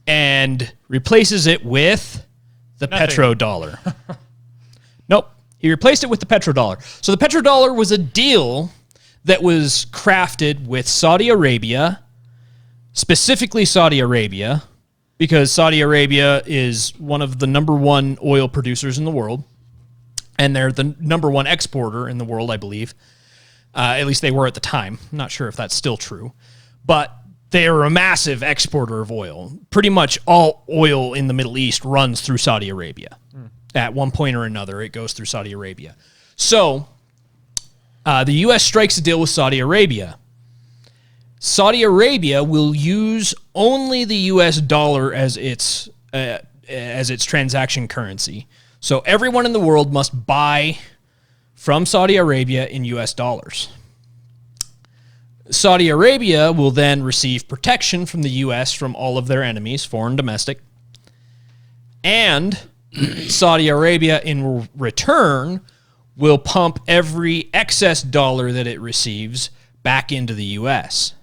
and replaces it with the petrodollar. Nope. He replaced it with the petrodollar. So the petrodollar was a deal that was crafted with Saudi Arabia, specifically Saudi Arabia, because Saudi Arabia is one of the number one oil producers in the world, and they're the number one exporter in the world, I believe. At least they were at the time. I'm not sure if that's still true. But they are a massive exporter of oil. Pretty much all oil in the Middle East runs through Saudi Arabia. At one point or another, it goes through Saudi Arabia. So the U.S. strikes a deal with Saudi Arabia. Saudi Arabia will use only the U.S. dollar as its transaction currency. So everyone in the world must buy from Saudi Arabia in U.S. dollars. Saudi Arabia will then receive protection from the U.S. from all of their enemies, foreign, domestic. And Saudi Arabia, in return, will pump every excess dollar that it receives back into the U.S.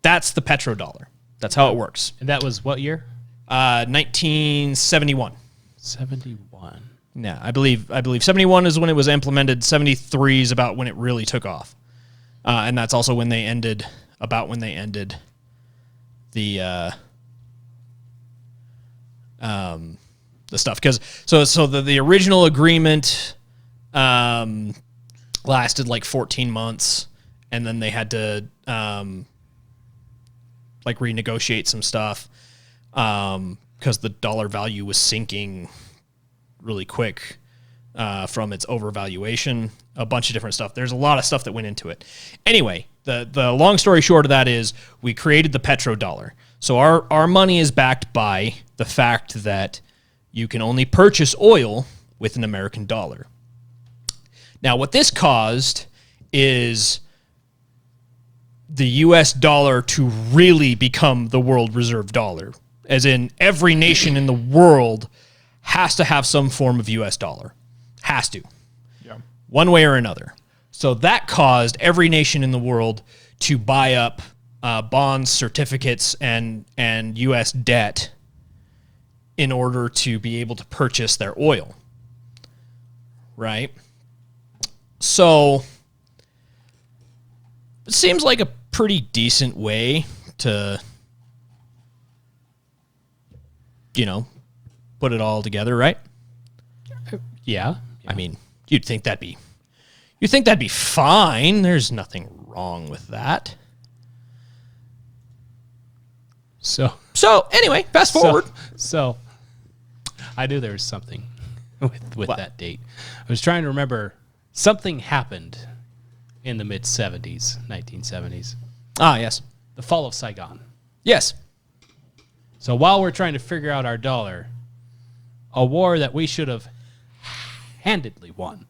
That's the petrodollar. That's how it works. And that was what year? 1971. 71. Yeah, I believe 71 is when it was implemented. 73 is about when it really took off. And that's also when they ended the stuff. Because the original agreement lasted like 14 months, and then they had to renegotiate some stuff because the dollar value was sinking really quick from its overvaluation, a bunch of different stuff. There's a lot of stuff that went into it. Anyway, the long story short of that is we created the petrodollar. So our money is backed by the fact that you can only purchase oil with an American dollar. Now, what this caused is the US dollar to really become the world reserve dollar, as in every nation in the world has to have some form of US dollar. Has to. Yeah. One way or another. So that caused every nation in the world to buy up bonds, certificates, and US debt in order to be able to purchase their oil. Right? So it seems like a pretty decent way to, put it all together, right? Yeah. I mean, you'd think that'd be fine. There's nothing wrong with that. So Anyway, fast forward. So I knew there was something with What? that date. I was trying to remember something happened in the mid 70s, 1970s. Ah, yes. The fall of Saigon. Yes. So while we're trying to figure out our dollar, a war that we should have handedly won,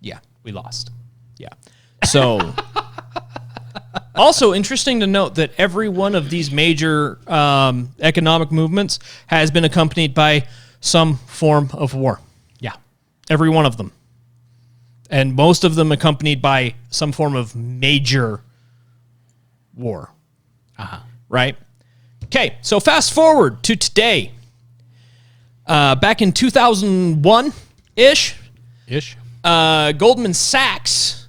Yeah. we lost. Yeah. So, also interesting to note that every one of these major economic movements has been accompanied by some form of war. Yeah. Every one of them. And most of them accompanied by some form of major war. Right? Okay, so fast forward to today. Back in 2001-ish, Goldman Sachs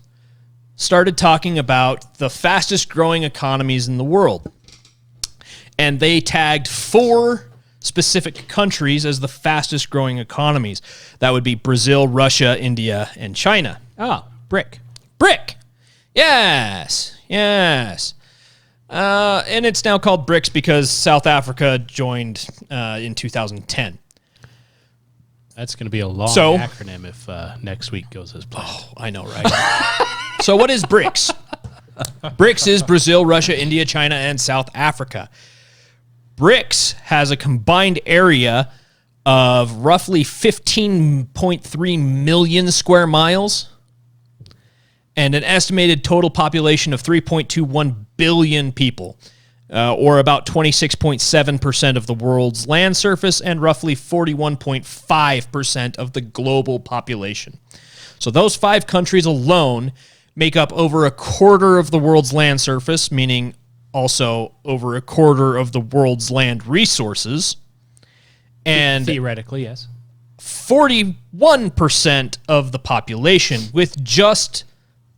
started talking about the fastest growing economies in the world. And they tagged 4 specific countries as the fastest growing economies. That would be Brazil, Russia, India, and China. Oh, BRIC. BRIC. Yes. And it's now called BRICS because South Africa joined in 2010. That's going to be a long So- acronym if next week goes as planned. Oh, I know, right? So what is BRICS? BRICS is Brazil, Russia, India, China, and South Africa. BRICS has a combined area of roughly 15.3 million square miles and an estimated total population of 3.21 billion people, or about 26.7% of the world's land surface and roughly 41.5% of the global population. So those 5 countries alone make up over a quarter of the world's land surface, meaning also over a quarter of the world's land resources, and Theoretically, yes. 41% of the population with just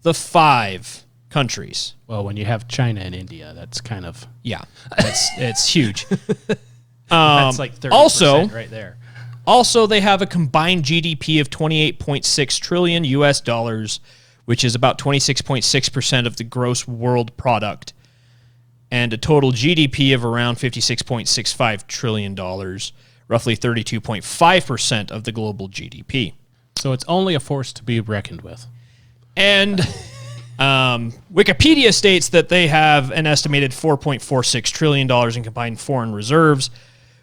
the 5 countries. Well, when you have China and India, that's kind of Yeah, it's huge. that's like 30% also- right there. Also, they have a combined GDP of 28.6 trillion US dollars, which is about 26.6% of the gross world product, and a total GDP of around $56.65 trillion, roughly 32.5% of the global GDP. So it's only a force to be reckoned with. And Wikipedia states that they have an estimated $4.46 trillion in combined foreign reserves,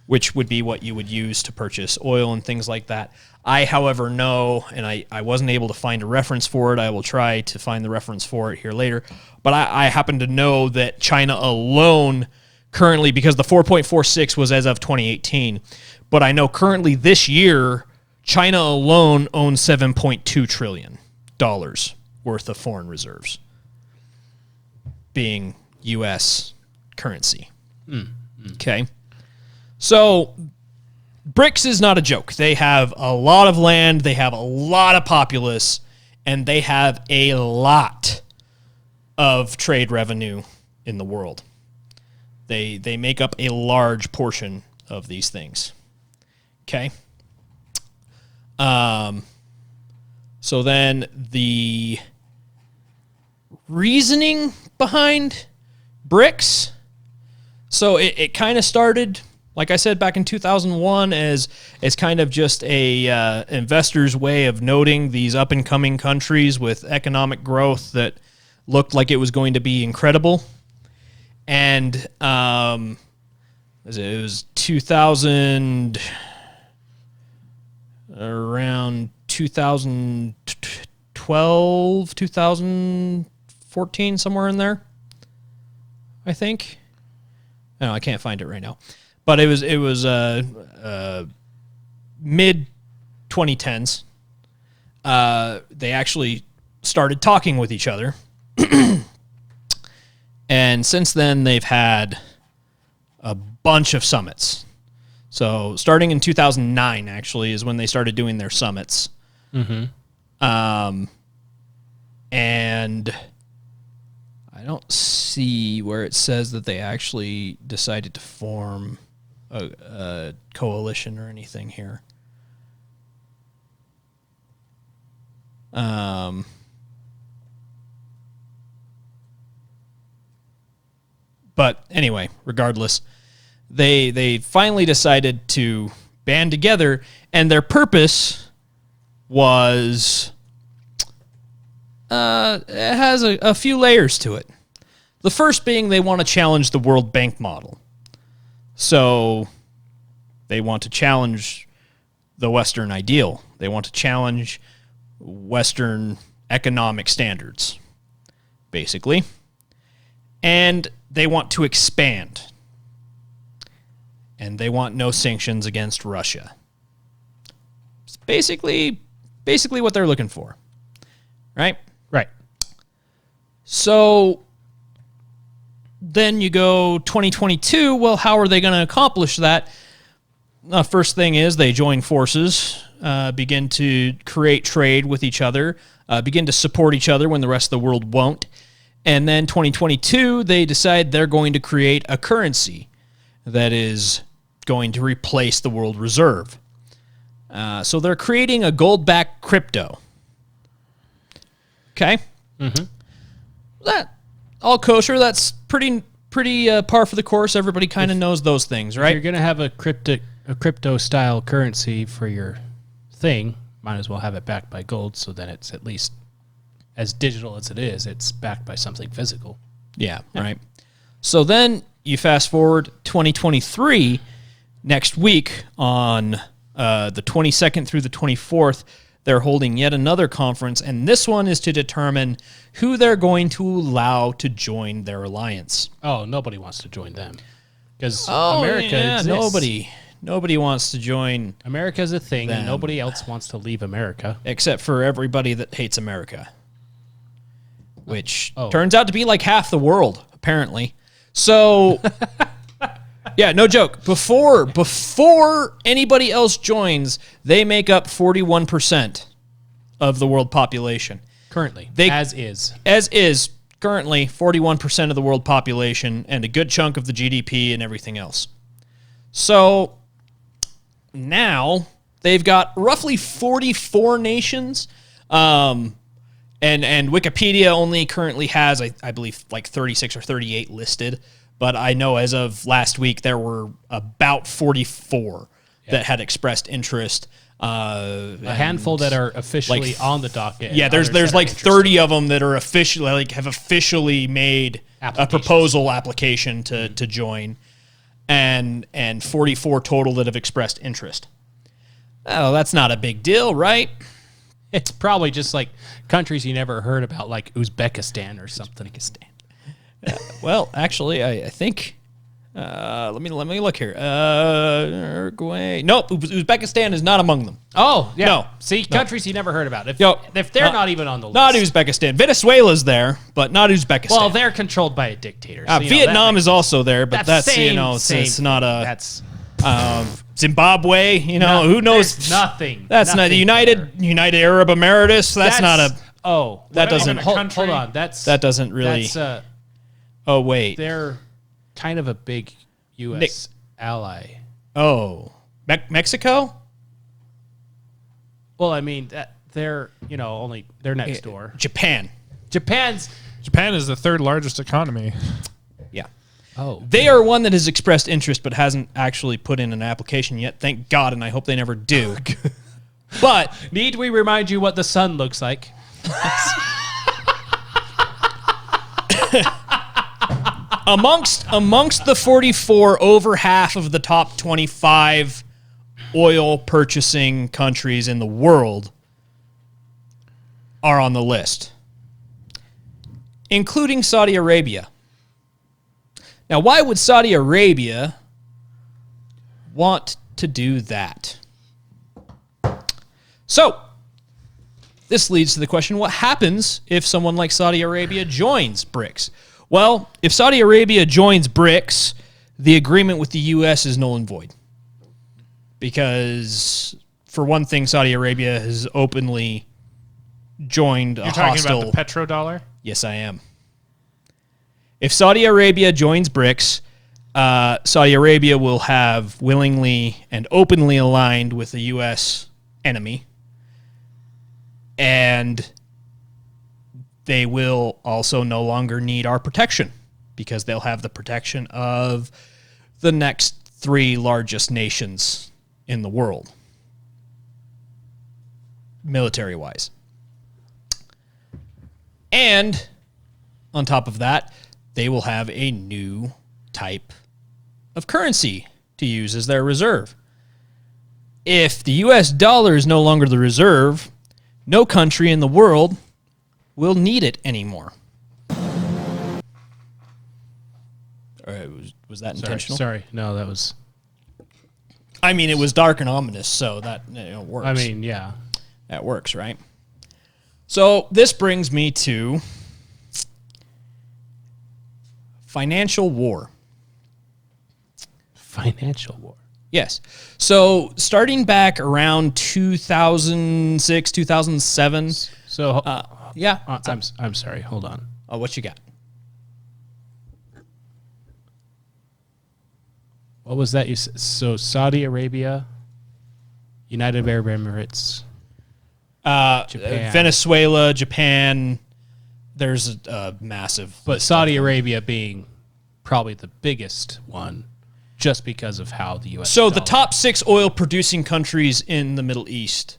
which would be what you would use to purchase oil and things like that. I, however, know, and I wasn't able to find a reference for it. I will try to find the reference for it here later. But I happen to know that China alone currently, because the 4.46 was as of 2018, but I know currently this year, China alone owns $7.2 trillion worth of foreign reserves, being U.S. currency. Okay. So BRICS is not a joke. They have a lot of land, they have a lot of populace, and they have a lot of trade revenue in the world. They make up a large portion of these things. Okay. So then the reasoning behind BRICS. So it kind of started, like I said, back in 2001 as kind of just a investor's way of noting these up and coming countries with economic growth that looked like it was going to be incredible. And it was 2000, around 2012 2012, 2014, somewhere in there, I think. No, I can't find it right now. But it was mid 2010s. They actually started talking with each other. And since then, they've had a bunch of summits. So starting in 2009, actually, is when they started doing their summits. Mm-hmm. And I don't see where it says that they actually decided to form a coalition or anything here. But anyway, regardless, they finally decided to band together, and their purpose was it has a few layers to it. The first being they want to challenge the World Bank model. So they want to challenge the Western ideal. They want to challenge Western economic standards, basically. And they want to expand. And they want no sanctions against Russia. It's basically what they're looking for. Right? Right. So then you go 2022. Well, how are they going to accomplish that? First thing is they join forces, begin to create trade with each other, begin to support each other when the rest of the world won't. And then 2022, they decide they're going to create a currency that is going to replace the world reserve. So they're creating a gold-backed crypto. Okay? Mm-hmm. That all kosher. That's pretty par for the course. Everybody kind of knows those things, right? If you're going to have a crypto-style currency for your thing, might as well have it backed by gold, so then it's at least as digital as it is, it's backed by something physical. Yeah, right. So then you fast forward 2023, next week on the 22nd through the 24th, they're holding yet another conference, and this one is to determine who they're going to allow to join their alliance. Oh, nobody wants to join them. Because America exists. Nobody wants to join. America's a thing, and nobody else wants to leave America. Except for everybody that hates America. Which turns out to be like half the world, apparently. So, yeah, no joke. Before anybody else joins, they make up 41% of the world population. Currently, as is. As is, currently, 41% of the world population and a good chunk of the GDP and everything else. So, now, they've got roughly 44 nations. And Wikipedia only currently has, I believe, like 36 or 38 listed. But I know as of last week, there were about 44 that had expressed interest. A handful that are officially on the docket. Yeah, there's like 30 of them that are officially, have officially made a proposal application to join. And 44 total that have expressed interest. Oh, that's not a big deal, right? It's probably just like countries you never heard about, like Uzbekistan or something. Well, actually, I think. Let me look here. Uruguay. Nope, Uzbekistan is not among them. Oh, yeah. No. See, countries you never heard about. If they're not even on the list. Not Uzbekistan. Venezuela's there, but not Uzbekistan. Well, they're controlled by a dictator. So, Vietnam is also there, but that's same, it's not a. That's Zimbabwe, who knows? Nothing. That's not the United Arab Emirates. That's not a. Oh, that doesn't. Hold on. That doesn't really. That's oh wait. They're kind of a big U.S. ally. Oh, Mexico. Well, I mean they're they're next door. Japan. Japan is the third largest economy. Yeah. Oh. They are one that has expressed interest but hasn't actually put in an application yet. Thank God, and I hope they never do. But need we remind you what the sun looks like? amongst the 44, over half of the top 25 oil purchasing countries in the world are on the list, including Saudi Arabia. Now, why would Saudi Arabia want to do that? So, this leads to the question, what happens if someone like Saudi Arabia joins BRICS? Well, if Saudi Arabia joins BRICS, the agreement with the U.S. is null and void. Because, for one thing, Saudi Arabia has openly joined a hostile... You're talking about the petrodollar? Yes, I am. If Saudi Arabia joins BRICS, Saudi Arabia will have willingly and openly aligned with the U.S. enemy. And they will also no longer need our protection because they'll have the protection of the next 3 largest nations in the world, military-wise. And on top of that, they will have a new type of currency to use as their reserve. If the US dollar is no longer the reserve, no country in the world will need it anymore. All right, was that intentional? Sorry. No, that was... I mean, it was dark and ominous, so that works. I mean, yeah. That works, right? So this brings me to financial war. Financial war. Yes. So starting back around 2006, 2007. So, Yeah. I'm sorry. Hold on. Oh, what you got? What was that? So Saudi Arabia, United Arab Emirates, Japan. Venezuela, Japan. There's a massive. But Saudi Arabia being probably the biggest one, just because of how the U.S. So the top 6 oil-producing countries in the Middle East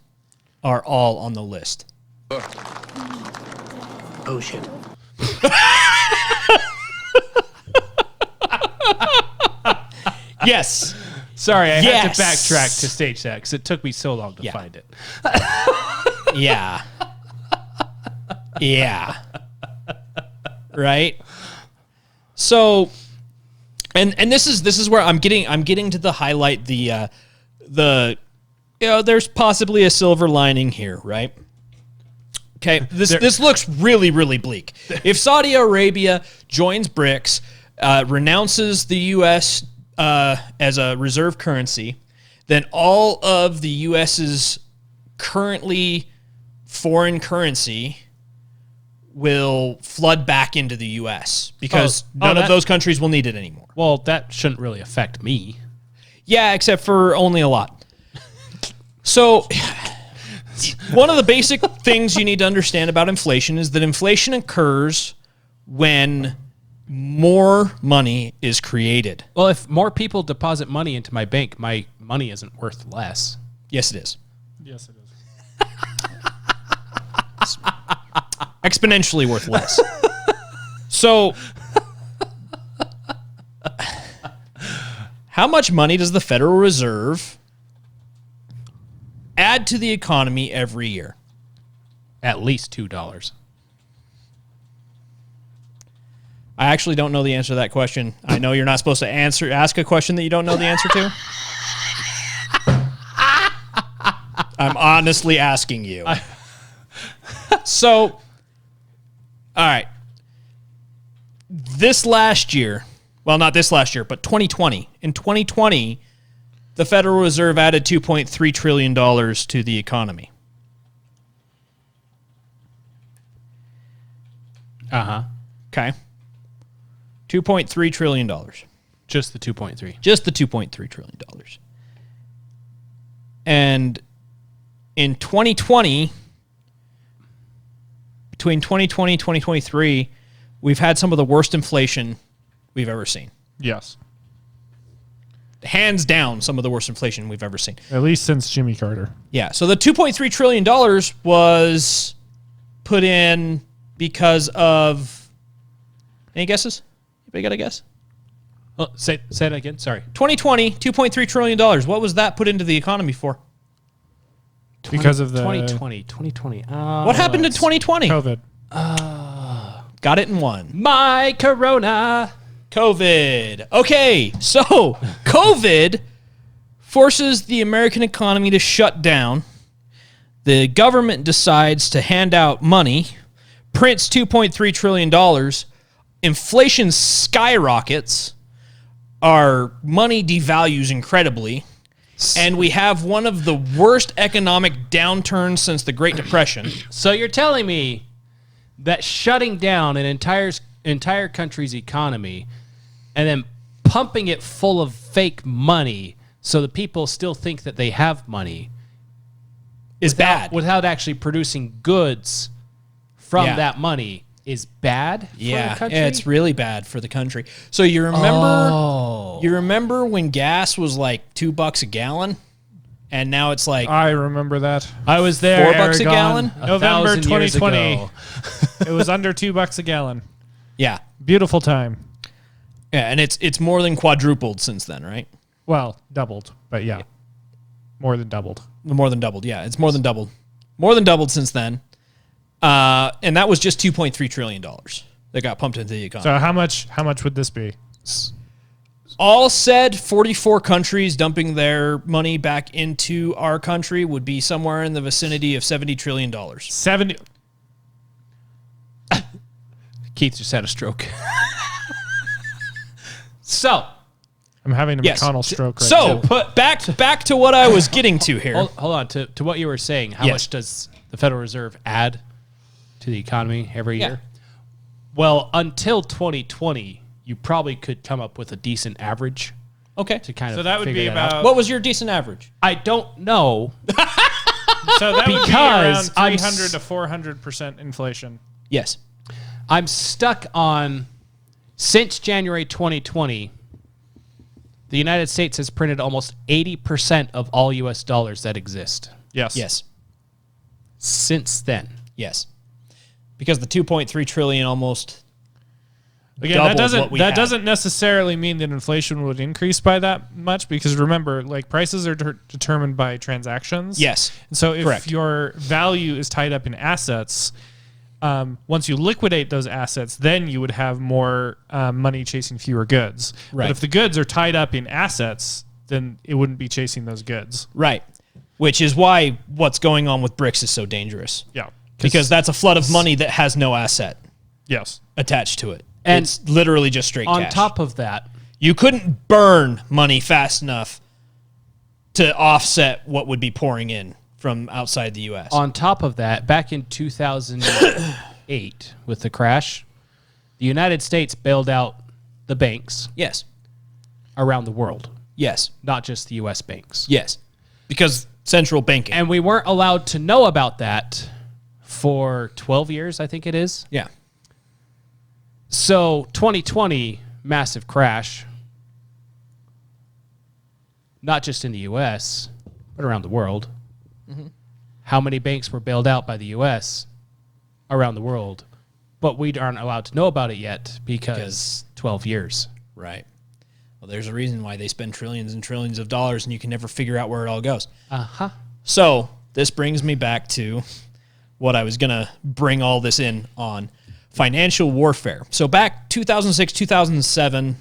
are all on the list. Oh, shit. Yes. Sorry, I had Yes. to backtrack to stage that because it took me so long to Yeah. find it. Yeah. Yeah. Right? So and this is where I'm getting to the highlight the there's possibly a silver lining here, right? Okay, this looks really, really bleak. If Saudi Arabia joins BRICS, renounces the U.S. As a reserve currency, then all of the U.S.'s currently foreign currency will flood back into the U.S. because none of those countries will need it anymore. Well, that shouldn't really affect me. Yeah, except for only a lot. So, one of the basic things you need to understand about inflation is that inflation occurs when more money is created. Well, if more people deposit money into my bank, my money isn't worth less. Yes, it is. Yes, it is. Exponentially worth less. So, how much money does the Federal Reserve add to the economy every year? At least $2. I actually don't know the answer to that question. I know you're not supposed to ask a question that you don't know the answer to. I'm honestly asking you. So, all right. This last year, well, not this last year, but 2020. In 2020, the Federal Reserve added $2.3 trillion to the economy. Uh-huh. Okay. $2.3 trillion. Just the 2.3. Just the $2.3 trillion. And in 2020, between 2020 and 2023, we've had some of the worst inflation we've ever seen. Yes. Hands down, some of the worst inflation we've ever seen. At least since Jimmy Carter. Yeah, so the $2.3 trillion was put in because of... Any guesses? Anybody got a guess? Oh, say that again. Sorry. 2020, $2.3 trillion. What was that put into the economy for? because of the 2020. What happened in 2020? COVID. Got it in one. My Corona. COVID. Okay, so COVID forces the American economy to shut down. The government decides to hand out money, prints $2.3 trillion. Inflation skyrockets. Our money devalues incredibly. And we have one of the worst economic downturns since the Great Depression. So you're telling me that shutting down an entire country's economy and then pumping it full of fake money so the people still think that they have money is bad. Without actually producing goods from Yeah. that money is bad for the country? Yeah, it's really bad for the country. So you remember when gas was like $2 a gallon, and now it's like I remember that. I was there. $4 a Aragon, gallon? November 1,000 years 2020. ago. It was under $2 a gallon. yeah, Beautiful time. yeah, and it's more than quadrupled since then, right? Well, doubled, but yeah, more than doubled. More than doubled. Yeah, it's more than doubled. More than doubled since then. And that was just $2.3 trillion that got pumped into the economy. So how much would this be? All said, 44 countries dumping their money back into our country would be somewhere in the vicinity of $70 trillion. 70. Keith just had a stroke. So, I'm having a Yes. McConnell stroke right So, now. put back to what I was getting to here. hold on to what you were saying. How Yes. much does the Federal Reserve add to the economy every Yeah. year? Well, until 2020, you probably could come up with a decent average Okay. to kind So of that would figure be that out. about. What was your decent average? I don't know. So that would be Because around I'm 300 to 400% inflation. Yes. I'm stuck on, since January 2020, the United States has printed almost 80% of all U.S. dollars that exist. Yes. Yes. Since then. Yes. Because the 2.3 trillion almost Again, doubled what we had. that doesn't necessarily mean that inflation would increase by that much, because remember, like, prices are determined by transactions. Yes. And so if Correct. your value is tied up in assets, once you liquidate those assets, then you would have more money chasing fewer goods. Right. But if the goods are tied up in assets, then it wouldn't be chasing those goods. Right. Which is why what's going on with BRICS is so dangerous. Yeah. Because that's a flood of money that has no asset Yes. attached to it. And it's literally just straight On cash. top of that, You couldn't burn money fast enough to offset what would be pouring in from outside the U.S. back in 2008 with the crash, the United States bailed out the banks Yes. around the world, Yes. not just the U.S. banks. Yes. Because central banking. And we weren't allowed to know about that for 12 years, I think it is. yeah. So 2020, massive crash, not just in the U.S., but around the world. Mm-hmm. How many banks were bailed out by the U.S. around the world? But we aren't allowed to know about it yet because 12 years. Right. Well, there's a reason why they spend trillions and trillions of dollars and you can never figure out where it all goes. Uh-huh. So this brings me back to what I was going to bring all this in on. Financial warfare. So back 2006, 2007,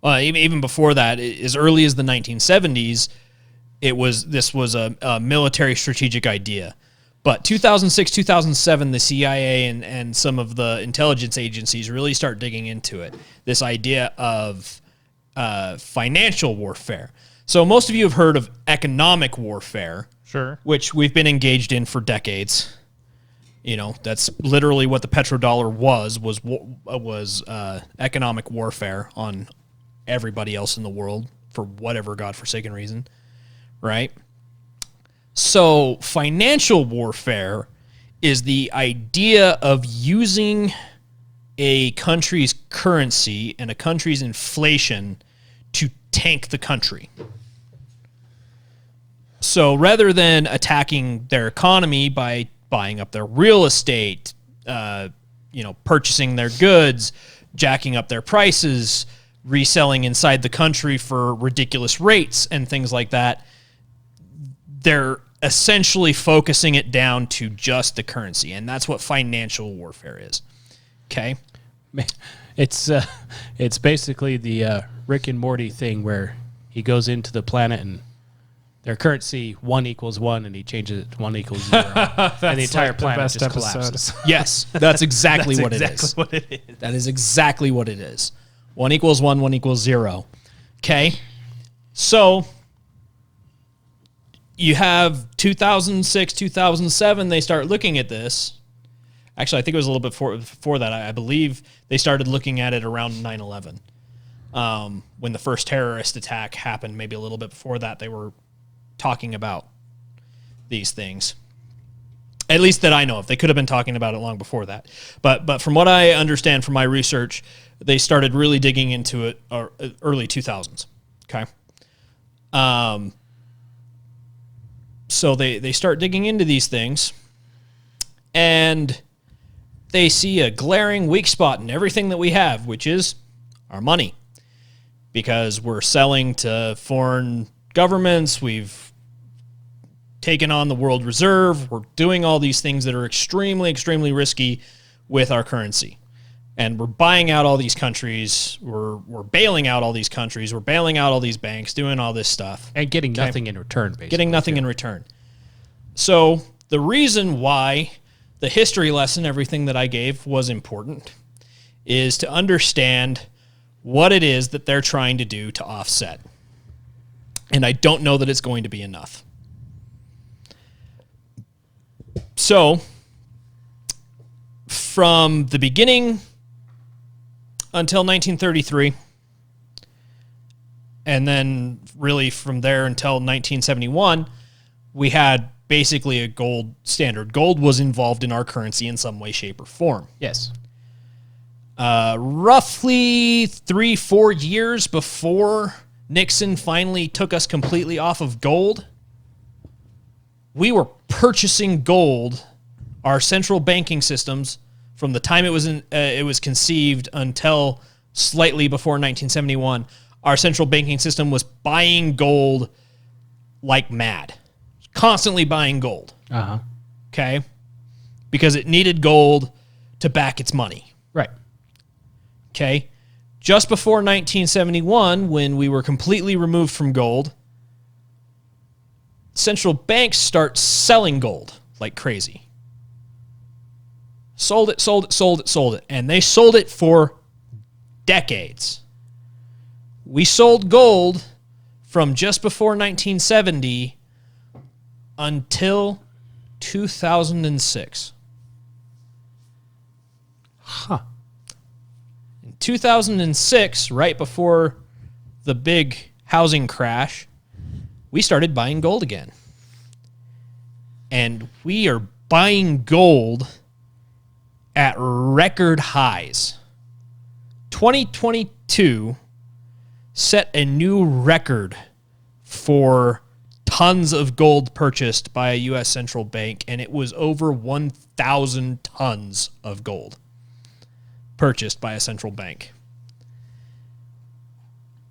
even before that, as early as the 1970s, this was a military strategic idea. But 2006, 2007, the CIA and some of the intelligence agencies really start digging into it. This idea of financial warfare. So most of you have heard of economic warfare, Sure. which we've been engaged in for decades. You know, that's literally what the petrodollar was economic warfare on everybody else in the world for whatever godforsaken reason, right? So financial warfare is the idea of using a country's currency and a country's inflation to tank the country. So rather than attacking their economy by buying up their real estate, purchasing their goods, jacking up their prices, reselling inside the country for ridiculous rates and things like that, they're essentially focusing it down to just the currency, and that's what financial warfare is. Okay? It's basically the Rick and Morty thing where he goes into the planet and their currency 1 equals 1, and he changes it to 1 equals 0, and the entire planet just collapses. Yes, that's exactly what it is. What it is. That is exactly what it is. 1 equals 1, 1 equals 0. Okay? So you have 2006, 2007, they start looking at this. Actually, I think it was a little bit before that. I believe they started looking at it around 9/11. When the first terrorist attack happened, maybe a little bit before that, they were talking about these things. At least that I know of. They could have been talking about it long before that. But from what I understand from my research, they started really digging into it early 2000s. Okay? So they start digging into these things, and they see a glaring weak spot in everything that we have, which is our money. Because we're selling to foreign governments, we've taken on the world reserve, we're doing all these things that are extremely, extremely risky with our currency. And we're buying out all these countries, we're bailing out all these countries, we're bailing out all these banks, doing all this stuff. And getting nothing in return, basically. Getting nothing in return. So the reason why the history lesson, everything that I gave, was important is to understand what it is that they're trying to do to offset. And I don't know that it's going to be enough. So, from the beginning until 1933, and then really from there until 1971, we had basically a gold standard. Gold was involved in our currency in some way, shape, or form. Yes. Roughly 3-4 years before Nixon finally took us completely off of gold, we were purchasing gold, our central banking systems, from the time it was conceived until slightly before 1971, our central banking system was buying gold like mad. Constantly buying gold. Uh-huh. Okay? Because it needed gold to back its money. Right. Okay? Just before 1971, when we were completely removed from gold, central banks start selling gold like crazy. Sold it. And they sold it for decades. We sold gold from just before 1970 until 2006. Huh. In 2006, right before the big housing crash, we started buying gold again. And we are buying gold at record highs. 2022 set a new record for tons of gold purchased by a U.S. central bank, and it was over 1,000 tons of gold purchased by a central bank.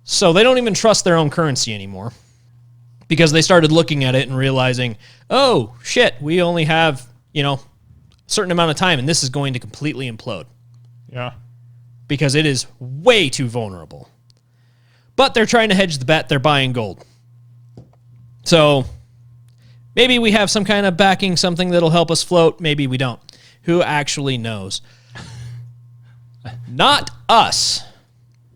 So they don't even trust their own currency anymore because they started looking at it and realizing, oh, shit, we only have, a certain amount of time, and this is going to completely implode. Yeah. Because it is way too vulnerable. But they're trying to hedge the bet. They're buying gold. So maybe we have some kind of backing, something that'll help us float. Maybe we don't. Who actually knows? Not us.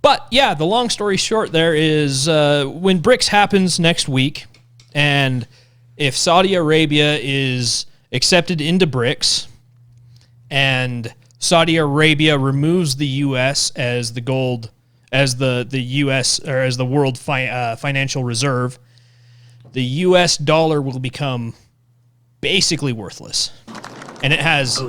But yeah, the long story short there is when BRICS happens next week, and if Saudi Arabia is accepted into BRICS, and Saudi Arabia removes the U.S. as the gold, as the U.S. or as the world financial reserve, the U.S. dollar will become basically worthless, and it has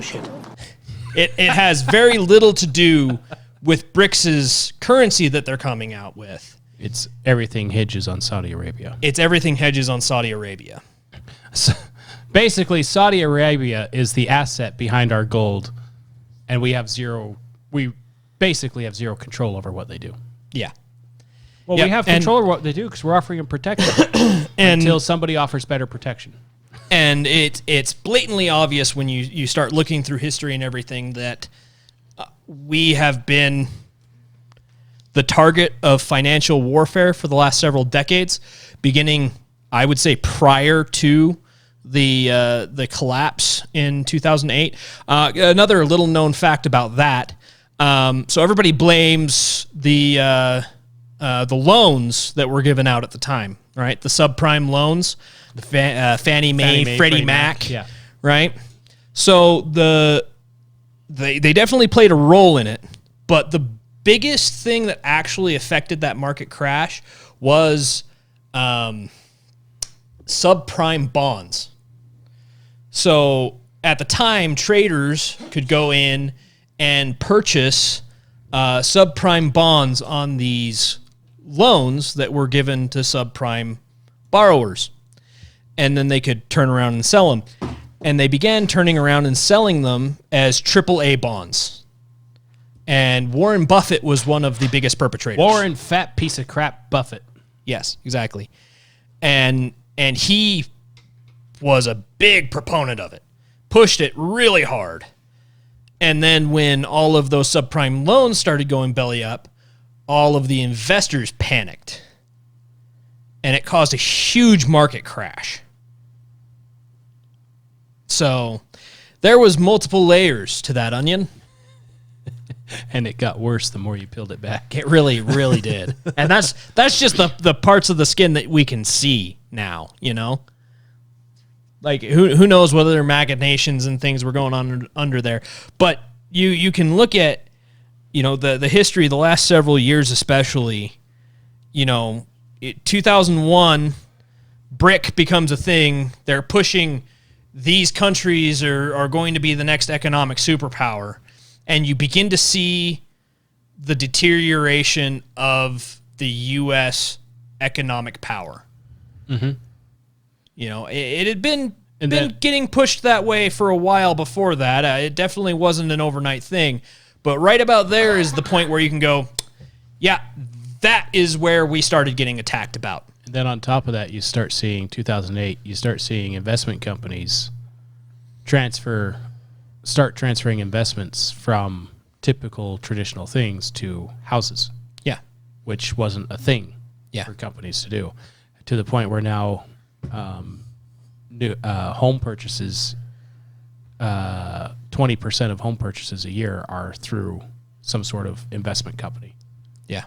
it has very little to do with BRICS's currency that they're coming out with. It's everything hedges on Saudi Arabia. It's everything hedges on Saudi Arabia. So basically, Saudi Arabia is the asset behind our gold, and we basically have zero control over what they do. Yeah. Well, Yep, we have control over what they do because we're offering them protection until somebody offers better protection. And it's blatantly obvious when you start looking through history and everything that we have been the target of financial warfare for the last several decades, beginning, I would say, prior to the collapse in 2008. Another little known fact about that. So everybody blames the loans that were given out at the time, right? The subprime loans, the Fannie Mae, Freddie Mac, yeah. right? So they definitely played a role in it, but the biggest thing that actually affected that market crash was subprime bonds. So at the time, traders could go in and purchase subprime bonds on these loans that were given to subprime borrowers. And then they could turn around and sell them. And they began turning around and selling them as AAA bonds. And Warren Buffett was one of the biggest perpetrators. Warren, fat piece of crap Buffett. Yes, exactly. And he was a big proponent of it. Pushed it really hard. And then when all of those subprime loans started going belly up, all of the investors panicked. And it caused a huge market crash. So there was multiple layers to that onion. And it got worse the more you peeled it back. It really, really did. And that's just the parts of the skin that we can see now, you know? Like, who knows whether there are machinations and things were going on under there. But you can look at, you know, the history of the last several years especially. You know, 2001, BRIC becomes a thing. They're pushing these countries are going to be the next economic superpower. And you begin to see the deterioration of the U.S. economic power. Mm-hmm. You know, it had been getting pushed that way for a while before that. It definitely wasn't an overnight thing. But right about there is the point where you can go, yeah, that is where we started getting attacked about. And then on top of that, you start seeing 2008, you start seeing investment companies start transferring investments from typical traditional things to houses. Yeah. Which wasn't a thing for companies to do. To the point where now new home purchases, 20% of home purchases a year are through some sort of investment company. Yeah.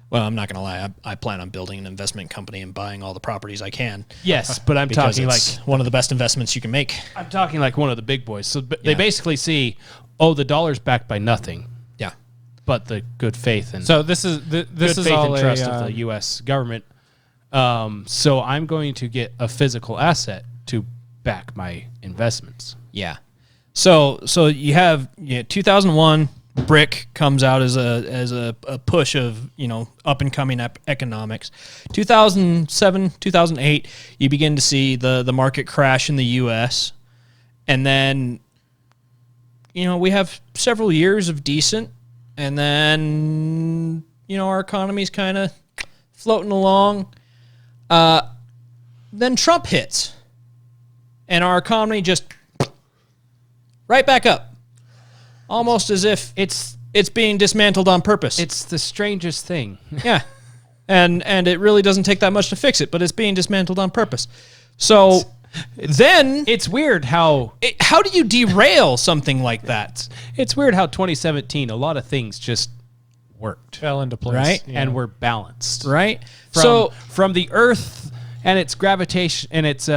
Well, I'm not going to lie. I plan on building an investment company and buying all the properties I can. Yes, but I'm because talking it's like one of the best investments you can make. I'm talking like one of the big boys. So they basically see, oh, the dollar's backed by nothing. Yeah. But the good faith and So this is all trust of the U.S. government. So I'm going to get a physical asset to back my investments. Yeah. So you have 2001. BRIC comes out as a push of, you know, up and coming economics. 2007, 2008, you begin to see the market crash in the U.S. And then, you know, we have several years of decent, and then, you know, our economy's kind of floating along. Then Trump hits, and our economy just right back up. Almost as if it's being dismantled on purpose. It's the strangest thing. Yeah. And it really doesn't take that much to fix it, but it's being dismantled on purpose. So then It's weird how how do you derail something like that? it's weird how 2017 a lot of things just worked, fell into place, Right? yeah. and were balanced. Right? From the Earth and its gravitation and its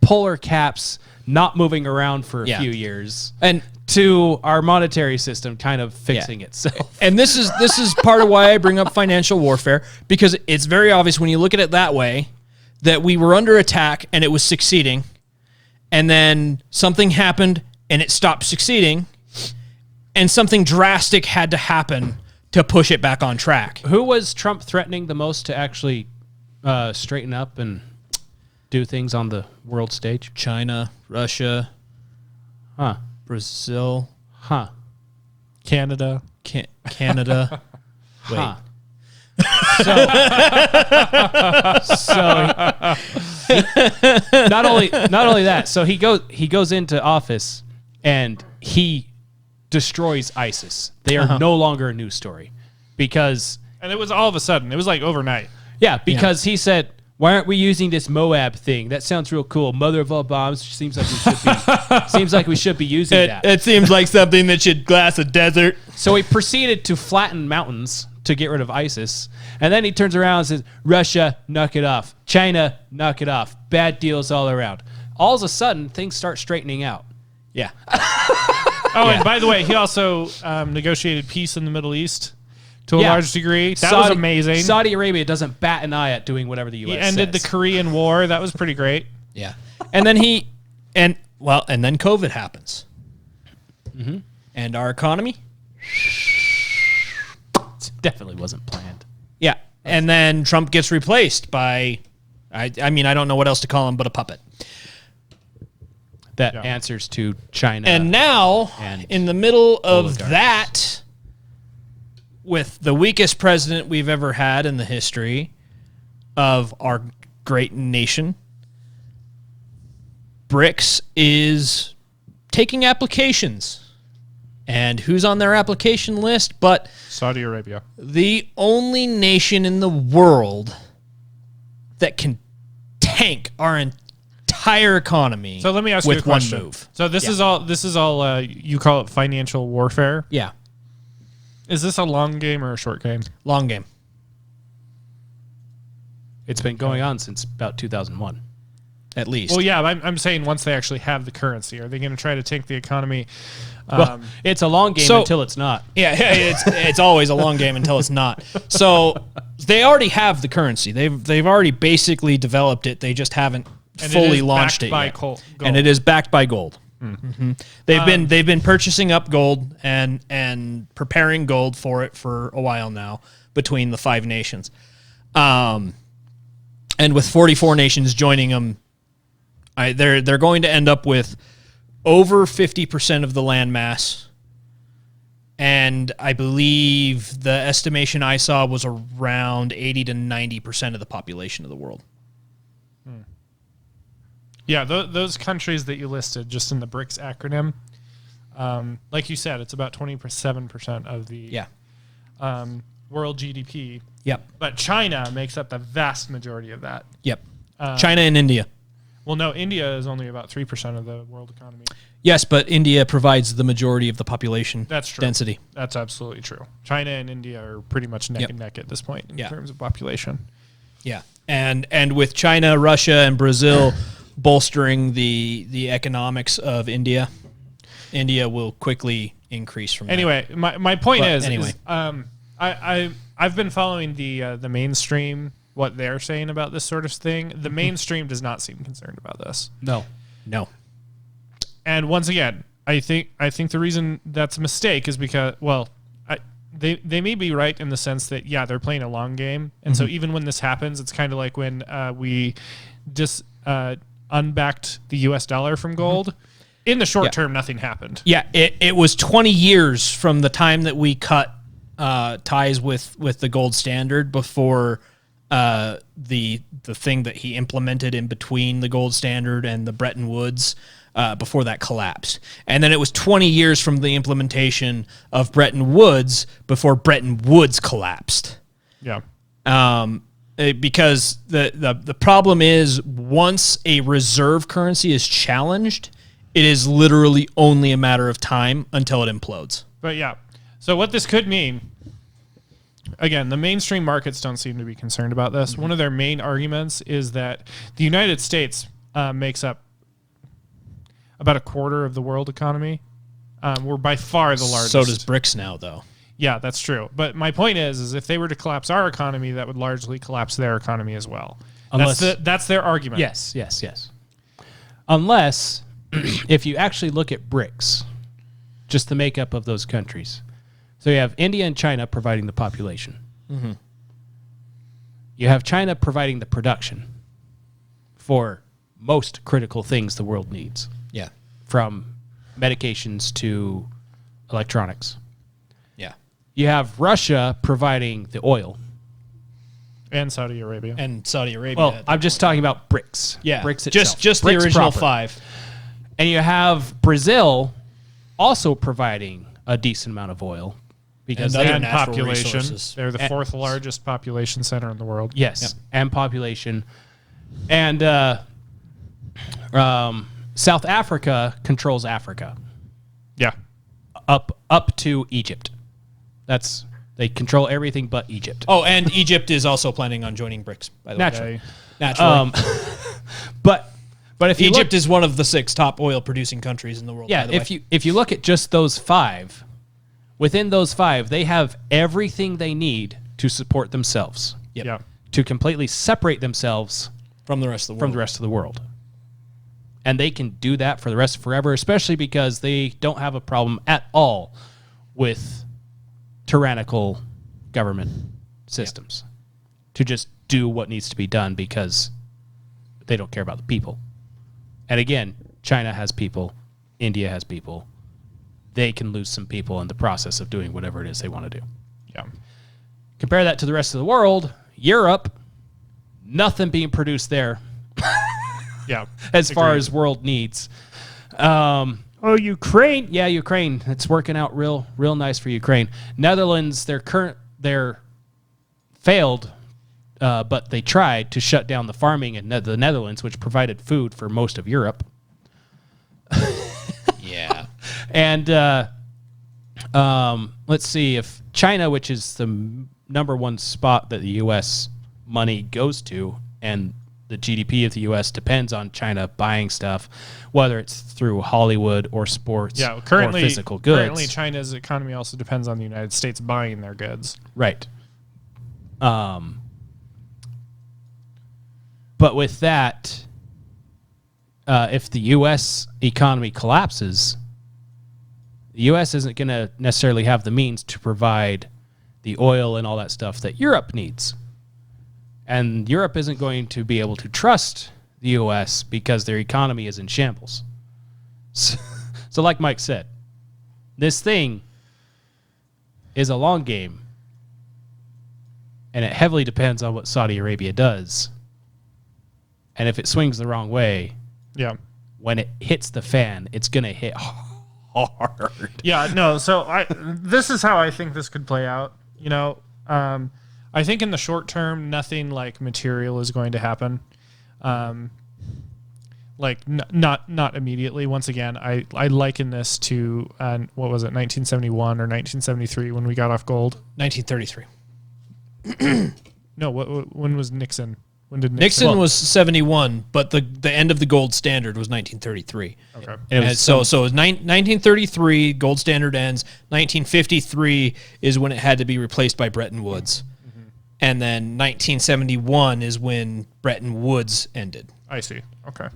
polar caps not moving around for a few years, and to our monetary system kind of fixing itself. And this is part of why I bring up financial warfare, because it's very obvious when you look at it that way that we were under attack and it was succeeding, and then something happened and it stopped succeeding, and something drastic had to happen to push it back on track. Who was Trump threatening the most to actually straighten up and do things on the world stage? China, Russia, Brazil, Canada. Canada. Wait. So not only that. So he goes into office and he destroys ISIS. They are no longer a news story because And it was all of a sudden. It was like overnight. because he said, "Why aren't we using this Moab thing? That sounds real cool. Mother of all bombs. Seems like we should be using that." It seems like something that should glass a desert. So he proceeded to flatten mountains to get rid of ISIS. And then he turns around and says, Russia, knock it off. China, knock it off. Bad deals all around. All of a sudden, things start straightening out. Yeah. Oh, and by the way, he also negotiated peace in the Middle East to a large degree. That was amazing. Saudi Arabia doesn't bat an eye at doing whatever the U.S. He ended the Korean War. That was pretty great. Yeah. And then and then COVID happens. Mm-hmm. And our economy? Definitely wasn't planned. Yeah. And then Trump gets replaced by, I mean, I don't know what else to call him but a puppet. That answers to China. And now, and in the middle of oligarchs. that, with the weakest president we've ever had in the history of our great nation, BRICS is taking applications. And who's on their application list but Saudi Arabia. the only nation in the world that can tank our entire economy. So let me ask you a with one question. move. So this is all. You call it financial warfare. Yeah, Is this a long game or a short game? long game. it's been going on since about 2001. At least. Well, yeah, I'm saying once they actually have the currency, are they going to try to tank the economy? Well, it's a long game so- until it's not. Yeah, it's always a long game until it's not. So they already have the currency. They've already basically developed it. They just haven't And it fully is launched backed it by yet. gold. And it is backed by gold. Mm-hmm. They've been purchasing up gold and preparing gold for it for a while now between the 5 nations. And with 44 nations joining them, they're going to end up with over 50% of the land mass. And I believe the estimation I saw was around 80 to 90% of the population of the world. Yeah, those countries that you listed just in the BRICS acronym, like you said, it's about 27% of the world GDP. Yep. But China makes up the vast majority of that. Yep. China and India. Well, no, India is only about 3% of the world economy. Yes, but India provides the majority of the population That's true. density. That's absolutely true. China and India are pretty much neck and neck at this point in terms of population. Yeah. And with China, Russia, and Brazil bolstering the economics of India, India will quickly increase from there. Anyway, my point But is, anyway. I've been following the mainstream, what they're saying about this sort of thing. The mainstream does not seem concerned about this. No. And once again, I think the reason that's a mistake is because, well, they may be right in the sense that, yeah, they're playing a long game. And so even when this happens, it's kind of like when we just unbacked the US dollar from gold. In the short term, nothing happened. Yeah, it was 20 years from the time that we cut ties with the gold standard before the thing that he implemented in between the gold standard and the Bretton Woods, before that collapsed. And then it was 20 years from the implementation of Bretton Woods before Bretton Woods collapsed. Yeah. Because the problem is, once a reserve currency is challenged, it is literally only a matter of time until it implodes. But yeah. So what this could mean, again, the mainstream markets don't seem to be concerned about this. One of their main arguments is that the United States makes up about a quarter of the world economy. We're by far the largest. So does BRICS now, though. Yeah, that's true. But my point is if they were to collapse our economy, that would largely collapse their economy as well. That's their argument. Yes. Unless, if you actually look at BRICS, just the makeup of those countries. So you have India and China providing the population. Mm-hmm. You have China providing the production for most critical things the world needs. Yeah. From medications to electronics. Yeah. You have Russia providing the oil. And Saudi Arabia. and Saudi Arabia. Well, at that I'm just point. talking about BRICS. Yeah, BRICS itself. just the BRICS original proper. 5. And you have Brazil also providing a decent amount of oil because And they other And natural population. resources. They're the And- 4th largest population center in the world. yes, and population, and South Africa controls Africa Yeah. up to Egypt. They control everything but Egypt. Oh, and Egypt is also planning on joining BRICS, by the way. Naturally. Okay. Naturally. But if you Egypt look, is one of the 6 top oil producing countries in the world. yeah, by the way. if you look at just those 5, within those 5, they have everything they need to support themselves, Yep. Yeah. to completely separate themselves from the rest of the world. from the rest of the world. And they can do that for the rest of forever, especially because they don't have a problem at all with tyrannical government systems to just do what needs to be done because they don't care about the people. And again, China has people, India has people. They can lose some people in the process of doing whatever it is they want to do. Yeah. Compare that to the rest of the world, Europe, nothing being produced there Yeah. as far Agreed. as world needs. Oh, Ukraine. Yeah, Ukraine. It's working out real nice for Ukraine. Netherlands, they're failed, but they tried to shut down the farming in the Netherlands, which provided food for most of Europe. Yeah. And let's see, if China, which is the number one spot that the U.S. money goes to, and the GDP of the U.S. depends on China buying stuff, whether it's through Hollywood or sports Yeah. Currently, or physical goods. Currently, China's economy also depends on the United States buying their goods. Right. But with that, if the U.S. economy collapses, the U.S. isn't going to necessarily have the means to provide the oil and all that stuff that Europe needs. And Europe isn't going to be able to trust the U.S. because their economy is in shambles. So like Mike said, this thing is a long game. And it heavily depends on what Saudi Arabia does. And if it swings the wrong way, Yeah. when it hits the fan, it's going to hit hard. Yeah, no. So this is how I think this could play out. You know, I think in the short term, nothing like material is going to happen. Not immediately. Once again, I liken this to what was it, 1971 or 1973 when we got off gold. 1933. No, when was Nixon? When did Nixon was 71, but the end of the gold standard was 1933. Okay. And it And was so it was 1933, gold standard ends. 1953 is when it had to be replaced by Bretton Woods. And then 1971 is when Bretton Woods ended. I see. Okay.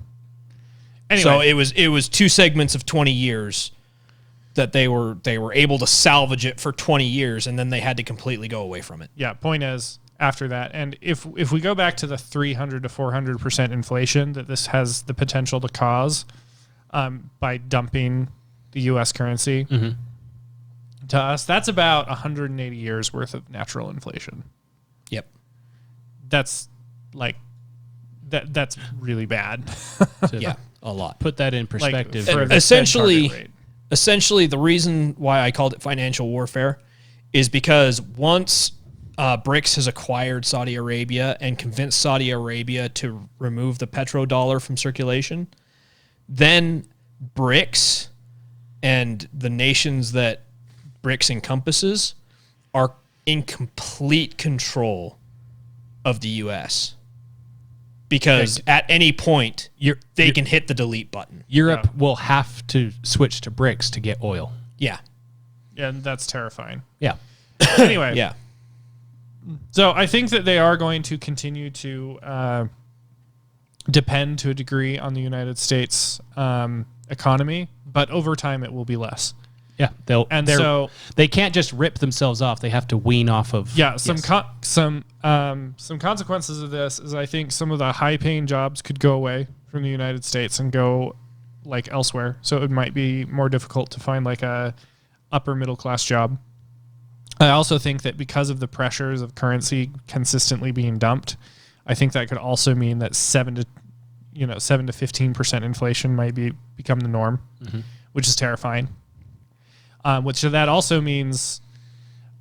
Anyway, So it was 2 segments of 20 years that they were able to salvage it for 20 years, and then they had to completely go away from it. yeah. Point is, after that, and if we go back to the 300 to 400% inflation that this has the potential to cause, by dumping the U.S. currency to us, that's about 180 years worth of natural inflation. Yep. That's like that's really bad. Yeah, a lot. Put that in perspective. for the Fed essentially, target rate. essentially, the reason why I called it financial warfare is because once BRICS has acquired Saudi Arabia and convinced Saudi Arabia to remove the petrodollar from circulation, then BRICS and the nations that BRICS encompasses are in complete control of the U.S. Because at any point, they can hit the delete button. Europe will have to switch to BRICS to get oil. Yeah. Yeah, and that's terrifying. Yeah. Anyway, Yeah. so I think that they are going to continue to depend to a degree on the United States economy, but over time it will be less. Yeah. They can't just rip themselves off. They have to wean off of. Yeah, some Yes. some consequences of this is I think some of the high-paying jobs could go away from the United States and go like elsewhere. So it might be more difficult to find like a upper middle class job. I also think that because of the pressures of currency consistently being dumped, I think that could also mean that 7 to 15% inflation might become the norm, which is terrifying. Which that also means,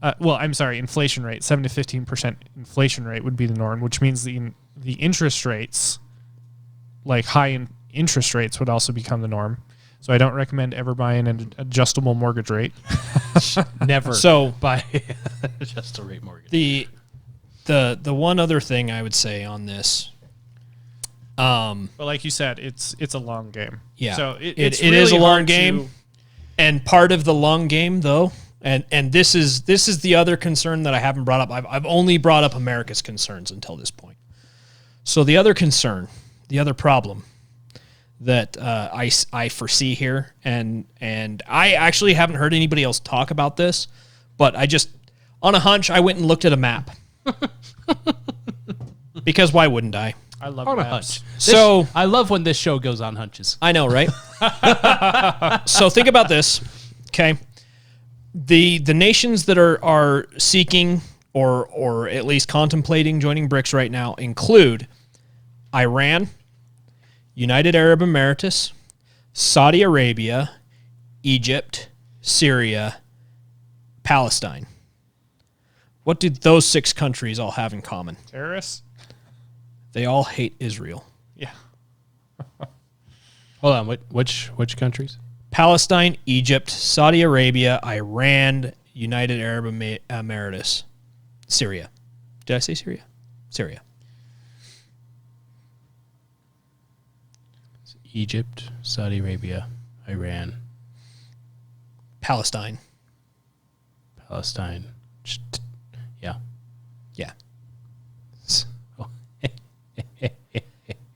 inflation rate, 7 to 15% inflation rate would be the norm, which means the interest rates, like interest rates, would also become the norm. So I don't recommend ever buying an adjustable mortgage rate. Never. So buy just a rate mortgage. The one other thing I would say on this, but like you said, it's a long game. Yeah. So it it's is really a long hard game, and part of the long game though, and this is the other concern that I haven't brought up. I've only brought up America's concerns until this point. So the other concern, the other problem that I foresee here, and I actually haven't heard anybody else talk about this, but I just, on a hunch, I went and looked at a map. Because why wouldn't I? I love On a maps. hunch. So I love when this show goes on hunches. I know, right? So think about this, okay? The nations that are seeking or at least contemplating joining BRICS right now include Iran, United Arab Emirates, Saudi Arabia, Egypt, Syria, Palestine. What do those 6 countries all have in common? Terrorists? They all hate Israel. Yeah. Hold on, which countries? Palestine, Egypt, Saudi Arabia, Iran, United Arab Emirates, Syria. Did I say Syria? Syria. Egypt, Saudi Arabia, Iran, Palestine. Yeah. Yeah.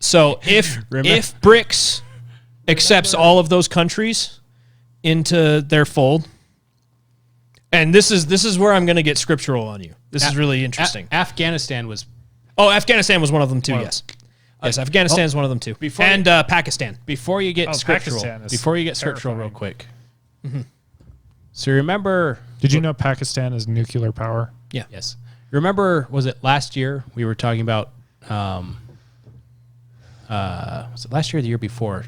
So if BRICS accepts all of those countries into their fold, and this is where I'm going to get scriptural on you. This is really interesting. Afghanistan was Afghanistan was one of them too. Yes. Yes, Afghanistan is one of them too. Pakistan. Before you get scriptural. Pakistan is Before you get scriptural, real terrifying. quick. So remember? Did you know Pakistan is nuclear power? Yeah. Yes. Remember? Was it last year we were talking about? Was it last year or the year before?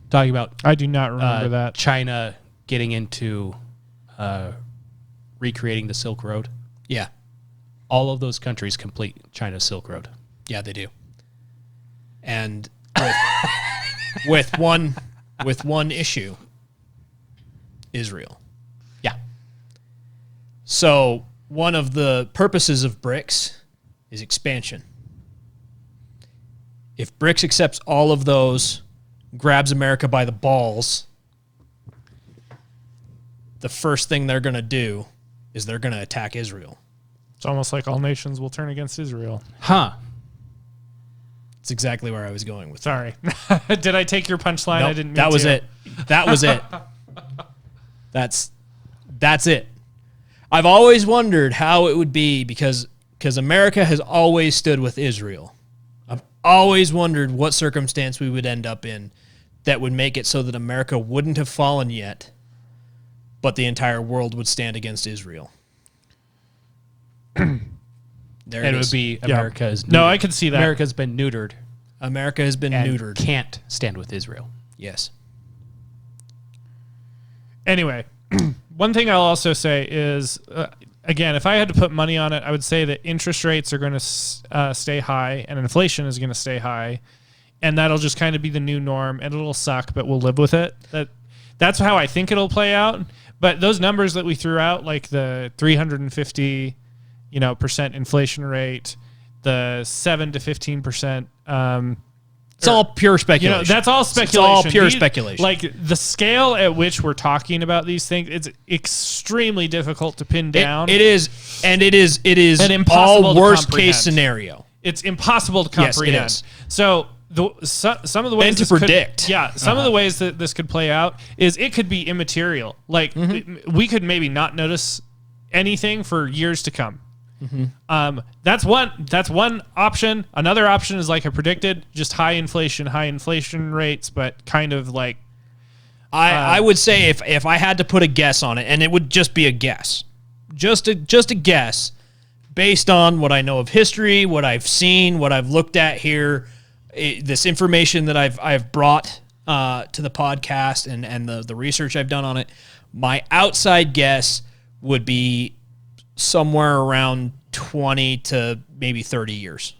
Talking about I do not remember that. China getting into recreating the Silk Road. Yeah. All of those countries complete China's Silk Road. Yeah, they do. And with one issue, Israel. Yeah. So one of the purposes of BRICS is expansion. If BRICS accepts all of those, grabs America by the balls, the first thing they're going to do is they're going to attack Israel. It's almost like all nations will turn against Israel. Huh. It's exactly where I was going with Sorry. Did I take your punchline? Nope, I didn't mean that was to. it. That was it. That's it. I've always wondered how it would be because America has always stood with Israel. I've always wondered what circumstance we would end up in that would make it so that America wouldn't have fallen yet, but the entire world would stand against Israel. There And it it is. would be Yeah. America's. No, I can see that. America's been neutered America has been and neutered. can't stand with Israel. Yes. Anyway, one thing I'll also say is, again, if I had to put money on it, I would say that interest rates are going to stay high and inflation is going to stay high. And that'll just kind of be the new norm, and it'll suck, but we'll live with it. That's how I think it'll play out. But those numbers that we threw out, like the 350, percent inflation rate, the 7 to 15%. It's all pure speculation. That's all speculation. It's all pure speculation. Like the scale at which we're talking about these things, it's extremely difficult to pin down. It is And impossible all to worst comprehend. case scenario. It's impossible to Yes, it comprehend. is. So some of the ways And to this could- predict. some of the ways that this could play out is it could be immaterial. Like we could maybe not notice anything for years to come. That's one option. Another option is like I predicted, just high inflation rates, but kind of like I would say if I had to put a guess on it, and it would just be a guess, just a guess, based on what I know of history, what I've seen, what I've looked at here, this information that I've brought to the podcast and the research I've done on it. My outside guess would be somewhere around 20 to maybe 30 years.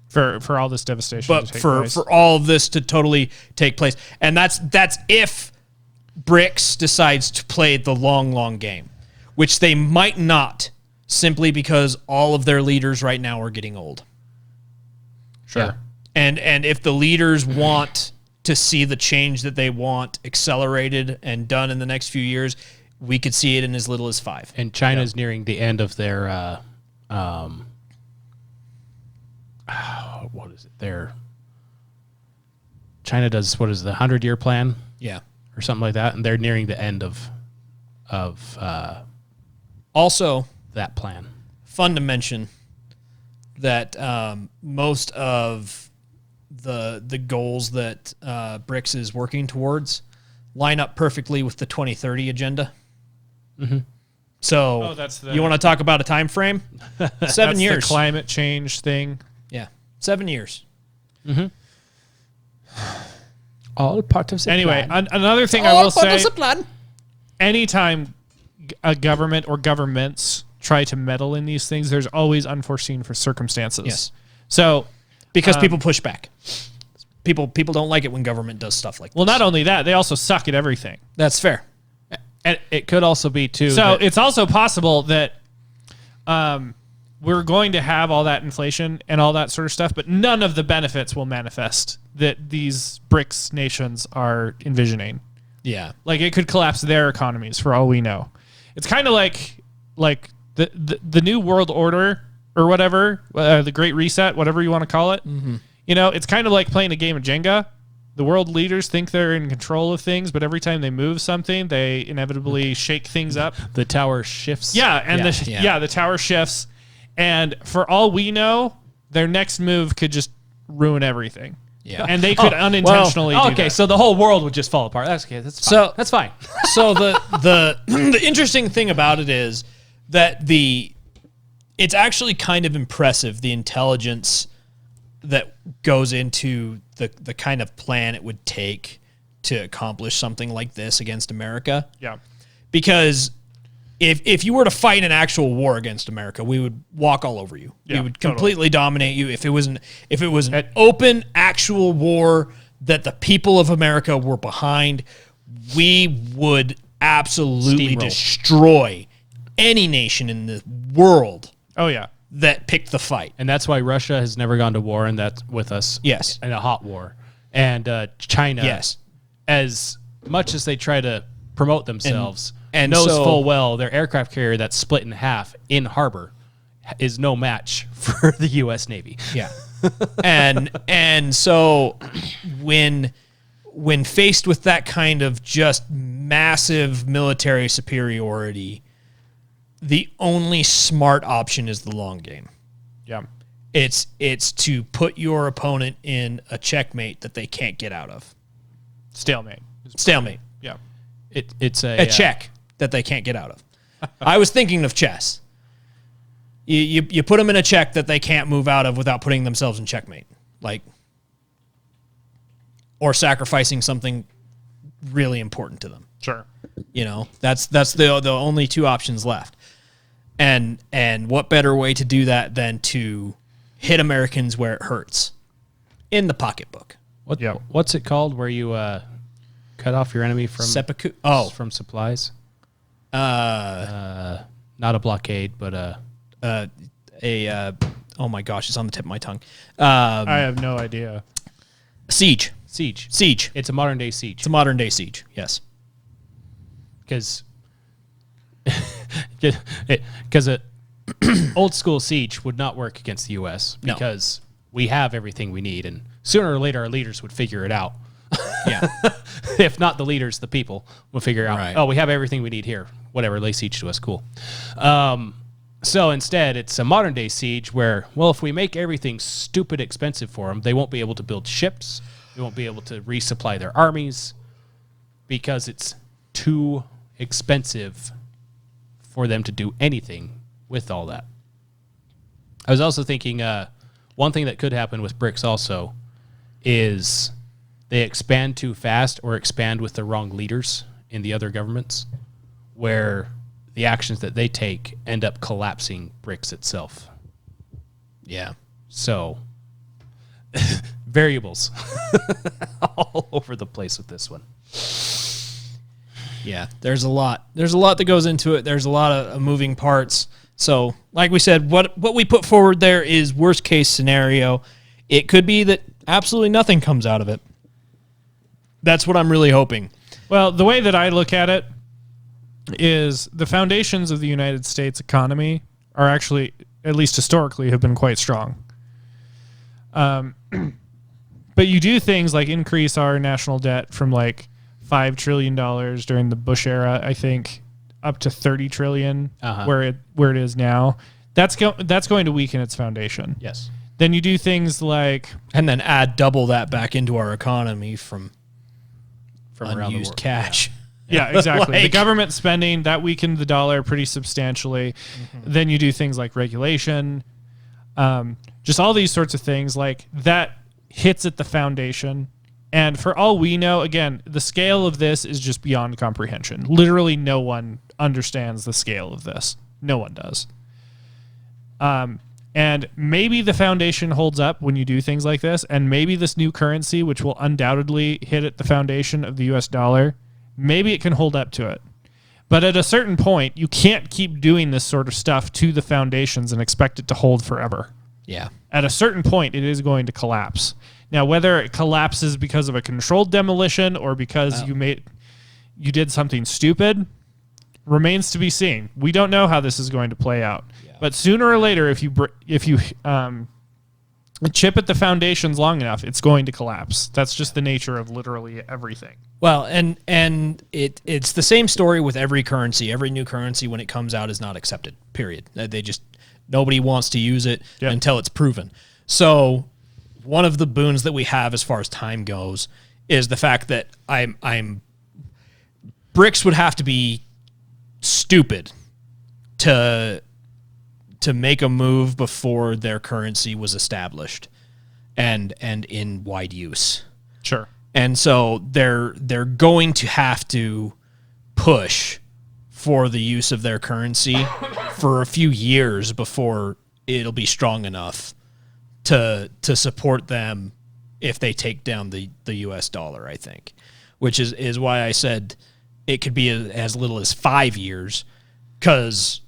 For all this devastation But to take for place. all of this to totally take place. And that's if BRICS decides to play the long game, which they might not, simply because all of their leaders right now are getting old. Sure. Yeah. And if the leaders want to see the change that they want accelerated and done in the next few years, we could see it in as little as 5. And China's nearing the end of their what is it? China does, what is it, the 100-year plan? Yeah. Or something like that, and they're nearing the end of Also, that plan. fun to mention that most of the goals that BRICS is working towards line up perfectly with the 2030 agenda. Mm-hmm. So that's the- you want to talk about a time frame? 7 That's years. the climate change thing. Yeah, 7 years. All part of the Anyway, plan. another thing I will say, anytime a government or governments try to meddle in these things, there's always unforeseen for circumstances. Yes. So, Because people push back. People don't like it when government does stuff like well, this. not only that, they also suck at everything. That's fair. And it could also be, too, So that it's also possible that we're going to have all that inflation and all that sort of stuff, but none of the benefits will manifest that these BRICS nations are envisioning. Yeah. Like, it could collapse their economies for all we know. It's kind of like the new world order or whatever, the Great Reset, whatever you want to call it. Mm-hmm. You know, it's kind of like playing a game of Jenga. The world leaders think they're in control of things, but every time they move something, they inevitably shake things up. the tower shifts. Yeah, and Yeah. the tower shifts. And for all we know, their next move could just ruin everything. Yeah. And they could unintentionally do okay, that. so the whole world would just fall apart. That's okay. That's fine. So- That's fine. So the interesting thing about it is that it's actually kind of impressive, the intelligence that goes into the kind of plan it would take to accomplish something like this against America. Yeah. Because if you were to fight an actual war against America, we would walk all over you. Yeah, we would totally. completely dominate you. If it was an open actual war that the people of America were behind, we would absolutely Steamroll. destroy any nation in the world Oh, yeah. that picked the fight. And that's why Russia has never gone to war, and that's with us. Yes. In a hot war. And China, Yes. as much as they try to promote themselves, And knows so- full well their aircraft carrier that's split in half in harbor is no match for the U.S. Navy. Yeah. and so when faced with that kind of just massive military superiority, the only smart option is the long game. Yeah. It's to put your opponent in a checkmate that they can't get out of. Stalemate. Stalemate. Yeah. It's A check that they can't get out of. I was thinking of chess. You put them in a check that they can't move out of without putting themselves in checkmate. Like, or sacrificing something really important to them. Sure. You know, that's the only two options left. And what better way to do that than to hit Americans where it hurts? In the pocketbook. Yeah. What's it called where you cut off your enemy from Seppuku. from supplies? Not a blockade, but Oh my gosh, it's on the tip of my tongue. I have no idea. Siege. siege. It's a modern day siege. It's a modern day siege. Yes. Because old school siege would not work against the U.S. No. because we have everything we need, and sooner or later our leaders would figure it out. Yeah. If not the leaders, the people will figure out. Right. Oh, we have everything we need here. Whatever, lay siege to us. Cool. So instead, it's a modern day siege where, well, if we make everything stupid expensive for them, they won't be able to build ships. They won't be able to resupply their armies because it's too expensive for them to do anything with all that. I was also thinking one thing that could happen with BRICS also is they expand too fast or expand with the wrong leaders in the other governments, where the actions that they take end up collapsing BRICS itself. Yeah. So, variables all over the place with this one. Yeah, there's a lot. There's a lot that goes into it. There's a lot of moving parts. So, like we said, what we put forward there is worst case scenario. It could be that absolutely nothing comes out of it. That's what I'm really hoping. Well, the way that I look at it is the foundations of the United States economy are actually, at least historically, have been quite strong. But you do things like increase our national debt from like $5 trillion during the Bush era, I think, up to $30 trillion, where it is now. That's going to weaken its foundation. Yes. Then you do things like, And then add double that back into our economy from From around the unused world. cash. yeah, exactly. The Like- government spending, that weakened the dollar pretty substantially. Then you do things like regulation, just all these sorts of things like that hits at the foundation. And for all we know, again, the scale of this is just beyond comprehension. Literally no one understands the scale of this. No one does. And maybe the foundation holds up when you do things like this, and maybe this new currency, which will undoubtedly hit at the foundation of the US dollar, maybe it can hold up to it. But at a certain point, you can't keep doing this sort of stuff to the foundations and expect it to hold forever. Yeah. At a certain point, it is going to collapse. Now, whether it collapses because of a controlled demolition or because you did something stupid remains to be seen. We don't know how this is going to play out. Yeah. But sooner or later, if you chip at the foundations long enough, it's going to collapse. That's just the nature of literally everything. Well, and it's the same story with every currency. Every new currency, when it comes out, is not accepted, period. Nobody wants to use it until it's proven. So one of the boons that we have as far as time goes is the fact that BRICS would have to be stupid to make a move before their currency was established and in wide use. Sure. And so they're going to have to push for the use of their currency for a few years before it'll be strong enough to support them if they take down the US dollar, I think. Which is why I said it could be as little as 5 years, because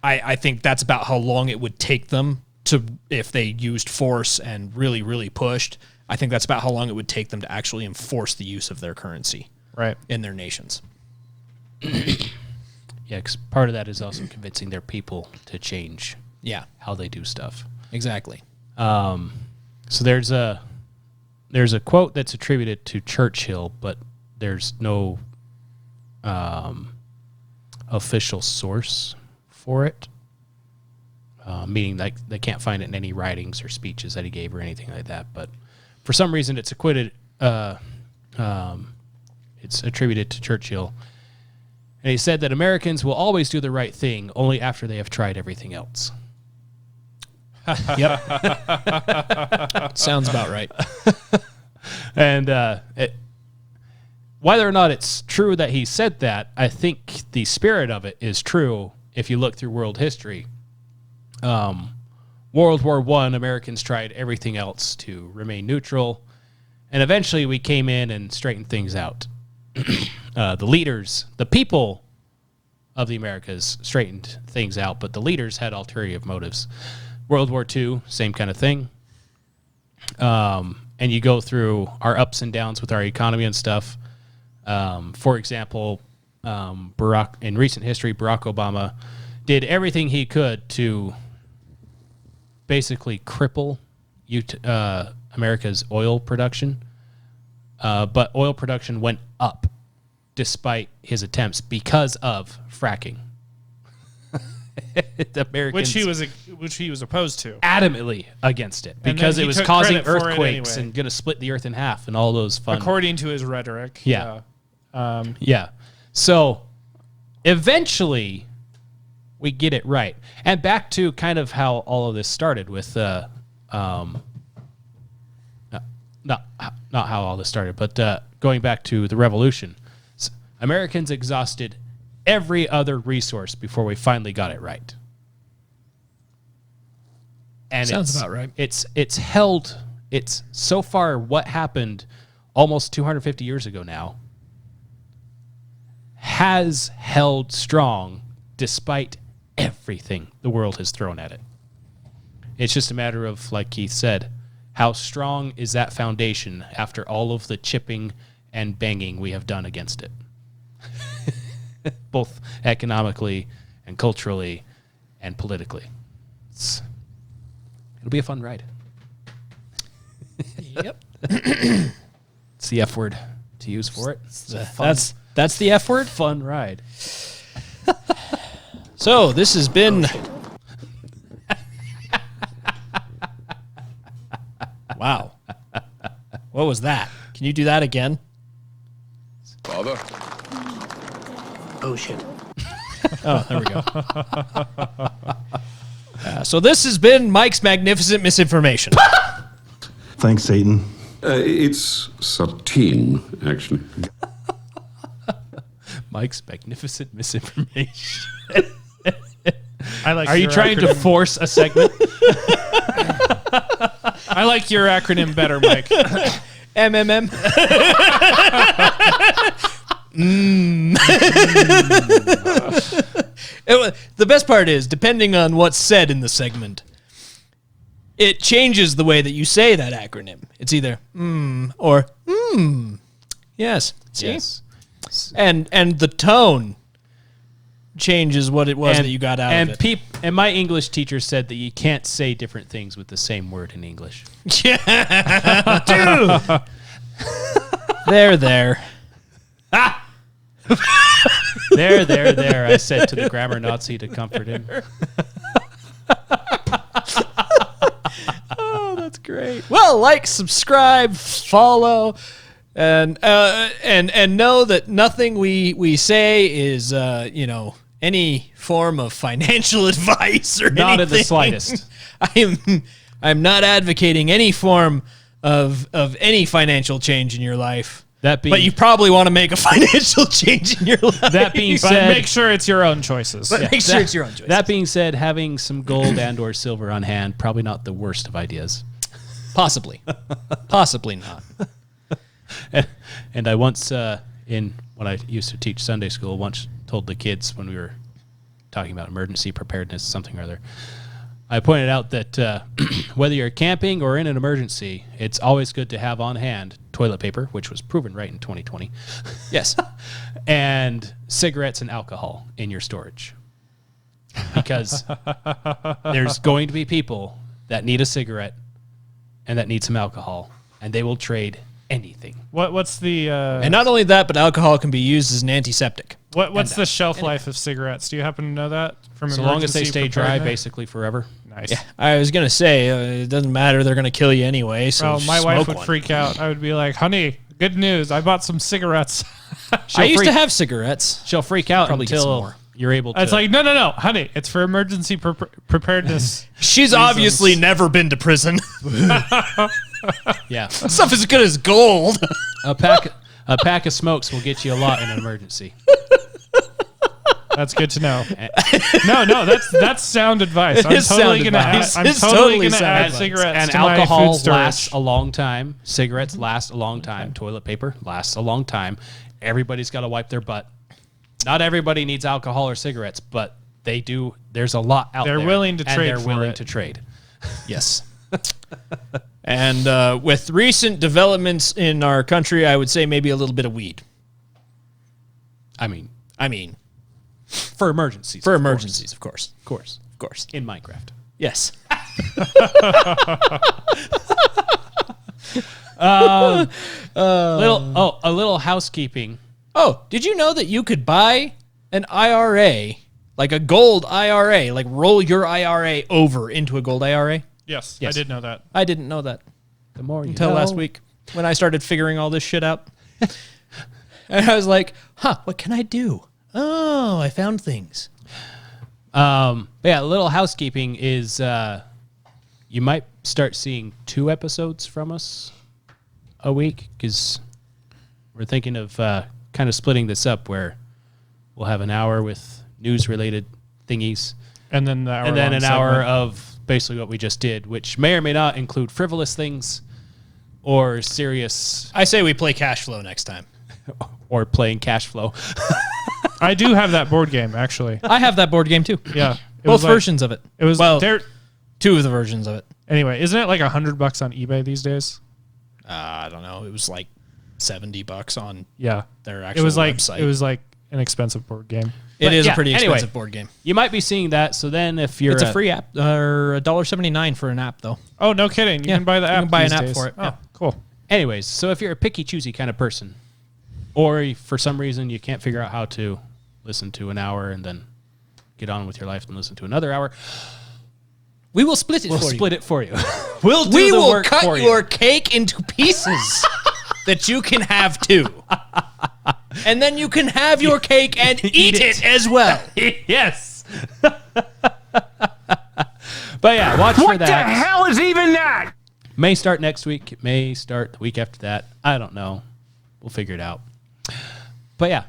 I think that's about how long it would take them to, if they used force and really, really pushed, I think that's about how long it would take them to actually enforce the use of their currency in their nations. Yeah, because part of that is also convincing their people to change how they do stuff. Exactly. So there's a quote that's attributed to Churchill, but there's no official source for it, meaning like they can't find it in any writings or speeches that he gave or anything like that. But for some reason, it's it's attributed to Churchill, and he said that Americans will always do the right thing only after they have tried everything else. Yep. Sounds about right. And whether or not it's true that he said that, I think the spirit of it is true if you look through world history. World War I, Americans tried everything else to remain neutral, and eventually we came in and straightened things out. The leaders, the people of the Americas straightened things out, but the leaders had ulterior motives. World War II, same kind of thing. And you go through our ups and downs with our economy and stuff. For example, in recent history, Barack Obama did everything he could to basically cripple America's oil production. But oil production went up despite his attempts because of fracking. The Americans, which he was opposed to, adamantly against it because it was causing earthquakes and going to split the earth in half and all those fun. According to his rhetoric. Yeah. So eventually we get it right. And back to kind of how all of this started with, not how all this started, but going back to the revolution. Americans exhausted every other resource before we finally got it right. And Sounds about right. It's so far what happened almost 250 years ago now has held strong despite everything the world has thrown at it. It's just a matter of, like Keith said, how strong is that foundation after all of the chipping and banging we have done against it, both economically and culturally and politically. It'll be a fun ride. Yep. It's the F word to use for it. That's the F word? Fun ride. So this has been... Wow. What was that? Can you do that again? Father? Oh, shit. Oh, there we go. So this has been Mike's Magnificent Misinformation. Thanks, Satan. It's 13, actually. Mike's Magnificent Misinformation. Are you trying to force a segment? I like your acronym better, Mike. MMM. The best part is, depending on what's said in the segment, it changes the way that you say that acronym. It's either or Yes. See? Yes. And the tone changes what it was that you got out of it. And my English teacher said that you can't say different things with the same word in English. Yeah. Dude. There. Ah! There, I said to the grammar Nazi to comfort him. Oh, that's great. Well, like, subscribe, follow, and know that nothing we say is any form of financial advice or Not anything. in the slightest. I'm not advocating any form of any financial change in your life. But you probably want to make a financial change in your life. That being But said, make sure it's your own choices. But make sure it's your own choice. That being said, having some gold and or silver on hand, probably not the worst of ideas. Possibly not. And I once, when I used to teach Sunday school, once told the kids when we were talking about emergency preparedness, something or other, I pointed out that whether you're camping or in an emergency, it's always good to have on hand toilet paper, which was proven right in 2020. Yes. And cigarettes and alcohol in your storage. Because there's going to be people that need a cigarette and that need some alcohol, and they will trade anything. What's the And not only that, but alcohol can be used as an antiseptic. what's the shelf life of cigarettes? Do you happen to know that? From So long as they emergency stay dry, preparedness? basically forever. Nice. Yeah, I was gonna say it doesn't matter; they're gonna kill you anyway. So Oh, my wife smoke would one. freak out. I would be like, "Honey, good news! I bought some cigarettes." I used to have cigarettes. She'll freak out Probably get some until more. you're able to. It's like, no, honey, it's for emergency preparedness. She's obviously never been to prison. yeah, Stuff as good as gold. a pack of smokes will get you a lot in an emergency. That's good to know. No, that's sound advice. I'm is totally sound gonna add, advice. I'm It's totally totally gonna sound add advice. cigarettes And to my alcohol food storage. lasts a long time. Cigarettes last a long time. Toilet paper lasts a long time. Everybody's got to wipe their butt. Not everybody needs alcohol or cigarettes, but they do. There's a lot out there. They're willing to and trade They're for willing it. to trade. Yes. And with recent developments in our country, I would say maybe a little bit of weed. I mean, For emergencies. For emergencies, of course. Of course. Of course. In Minecraft. Yes. A little housekeeping. Oh, did you know that you could buy an IRA, like a gold IRA, like roll your IRA over into a gold IRA? Yes, Yes. I did know that. I didn't know that The more you until know. last week when I started figuring all this shit out. And I was like, what can I do? Oh, I found things. But yeah, a little housekeeping is you might start seeing 2 episodes from us a week because we're thinking of kind of splitting this up where we'll have an hour with news-related thingies. And then an hour of basically what we just did, which may or may not include frivolous things or serious. I say we play Cash Flow next time. Or playing Cash Flow. I do have that board game, actually. I have that board game too. Yeah. Both versions of it. It was 2 of the versions of it. Anyway, isn't it like $100 on eBay these days? I don't know. It was like $70 on their actual it was like, website. It was like an expensive board game. It is a pretty expensive board game. You might be seeing that. So then if you're... It's a free app, or $1.79 for an app, though. Oh, no kidding. You can buy the app. You can buy an these app days. for it. Oh, cool. Anyways, so if you're a picky, choosy kind of person, or for some reason you can't figure out how to listen to an hour and then get on with your life and listen to another hour, we will split it we'll for split you. it for you. We'll do we the will work cut for your you. cake into pieces that you can have too. And then you can have your cake and eat it as well. Yes. But yeah, watch for that. What the hell is even that? May start next week. It may start the week after that. I don't know. We'll figure it out. But yeah,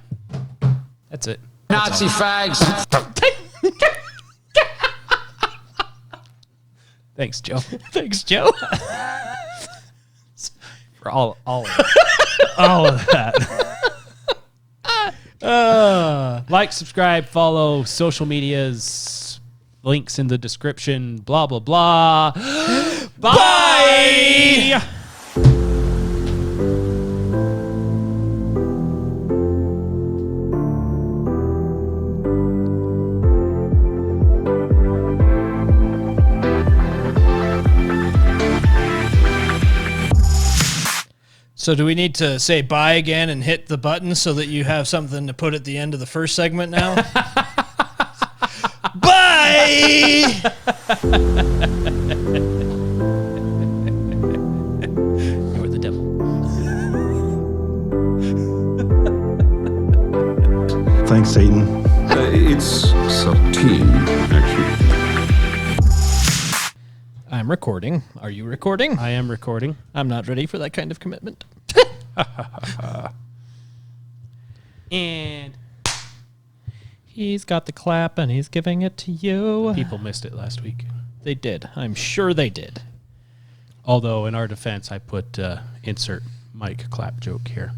that's it. Nazi fags. Thanks, Joe. Thanks, Joe. For all of it. All of that. Like, subscribe, follow, social medias, links in the description, blah, blah, blah. Bye! So do we need to say bye again and hit the button so that you have something to put at the end of the first segment now? Bye! You're the devil. Thanks, Satan. It's 13, actually. I'm recording. Are you recording? I am recording. I'm not ready for that kind of commitment. And He's got the clap and he's giving it to you. people missed it last week. They did. I'm sure they did. Although, in our defense, I put insert Mike clap joke here.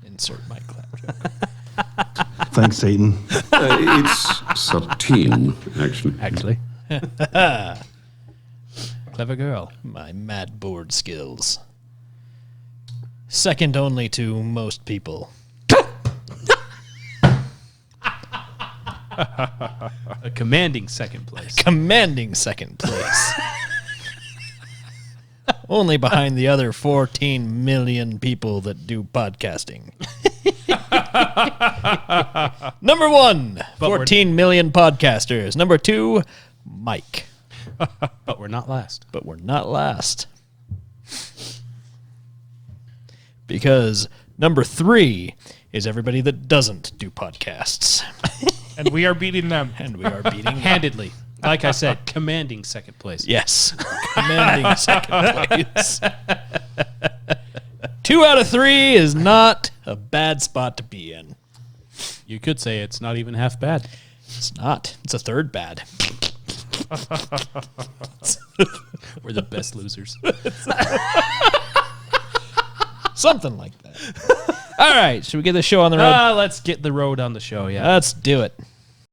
Insert my clap joke. Thanks, Satan. It's 13, actually. Clever girl. My mad board skills. Second only to most people. A commanding second place. Commanding second place. Only behind the other 14 million people that do podcasting. Number 1, 14 million podcasters. Number 2, Mike. But we're not last. But we're not last. Because number 3 is everybody that doesn't do podcasts. And we are beating them. And we are beating them. Handedly. Like I said, commanding second place. Yes. Commanding second place. 2 out of 3 is not a bad spot to be in. You could say it's not even half bad. It's not. It's a third bad. We're the best losers. Something like that. All right. Should we get the show on the road? Let's get the road on the show, yeah. Let's do it.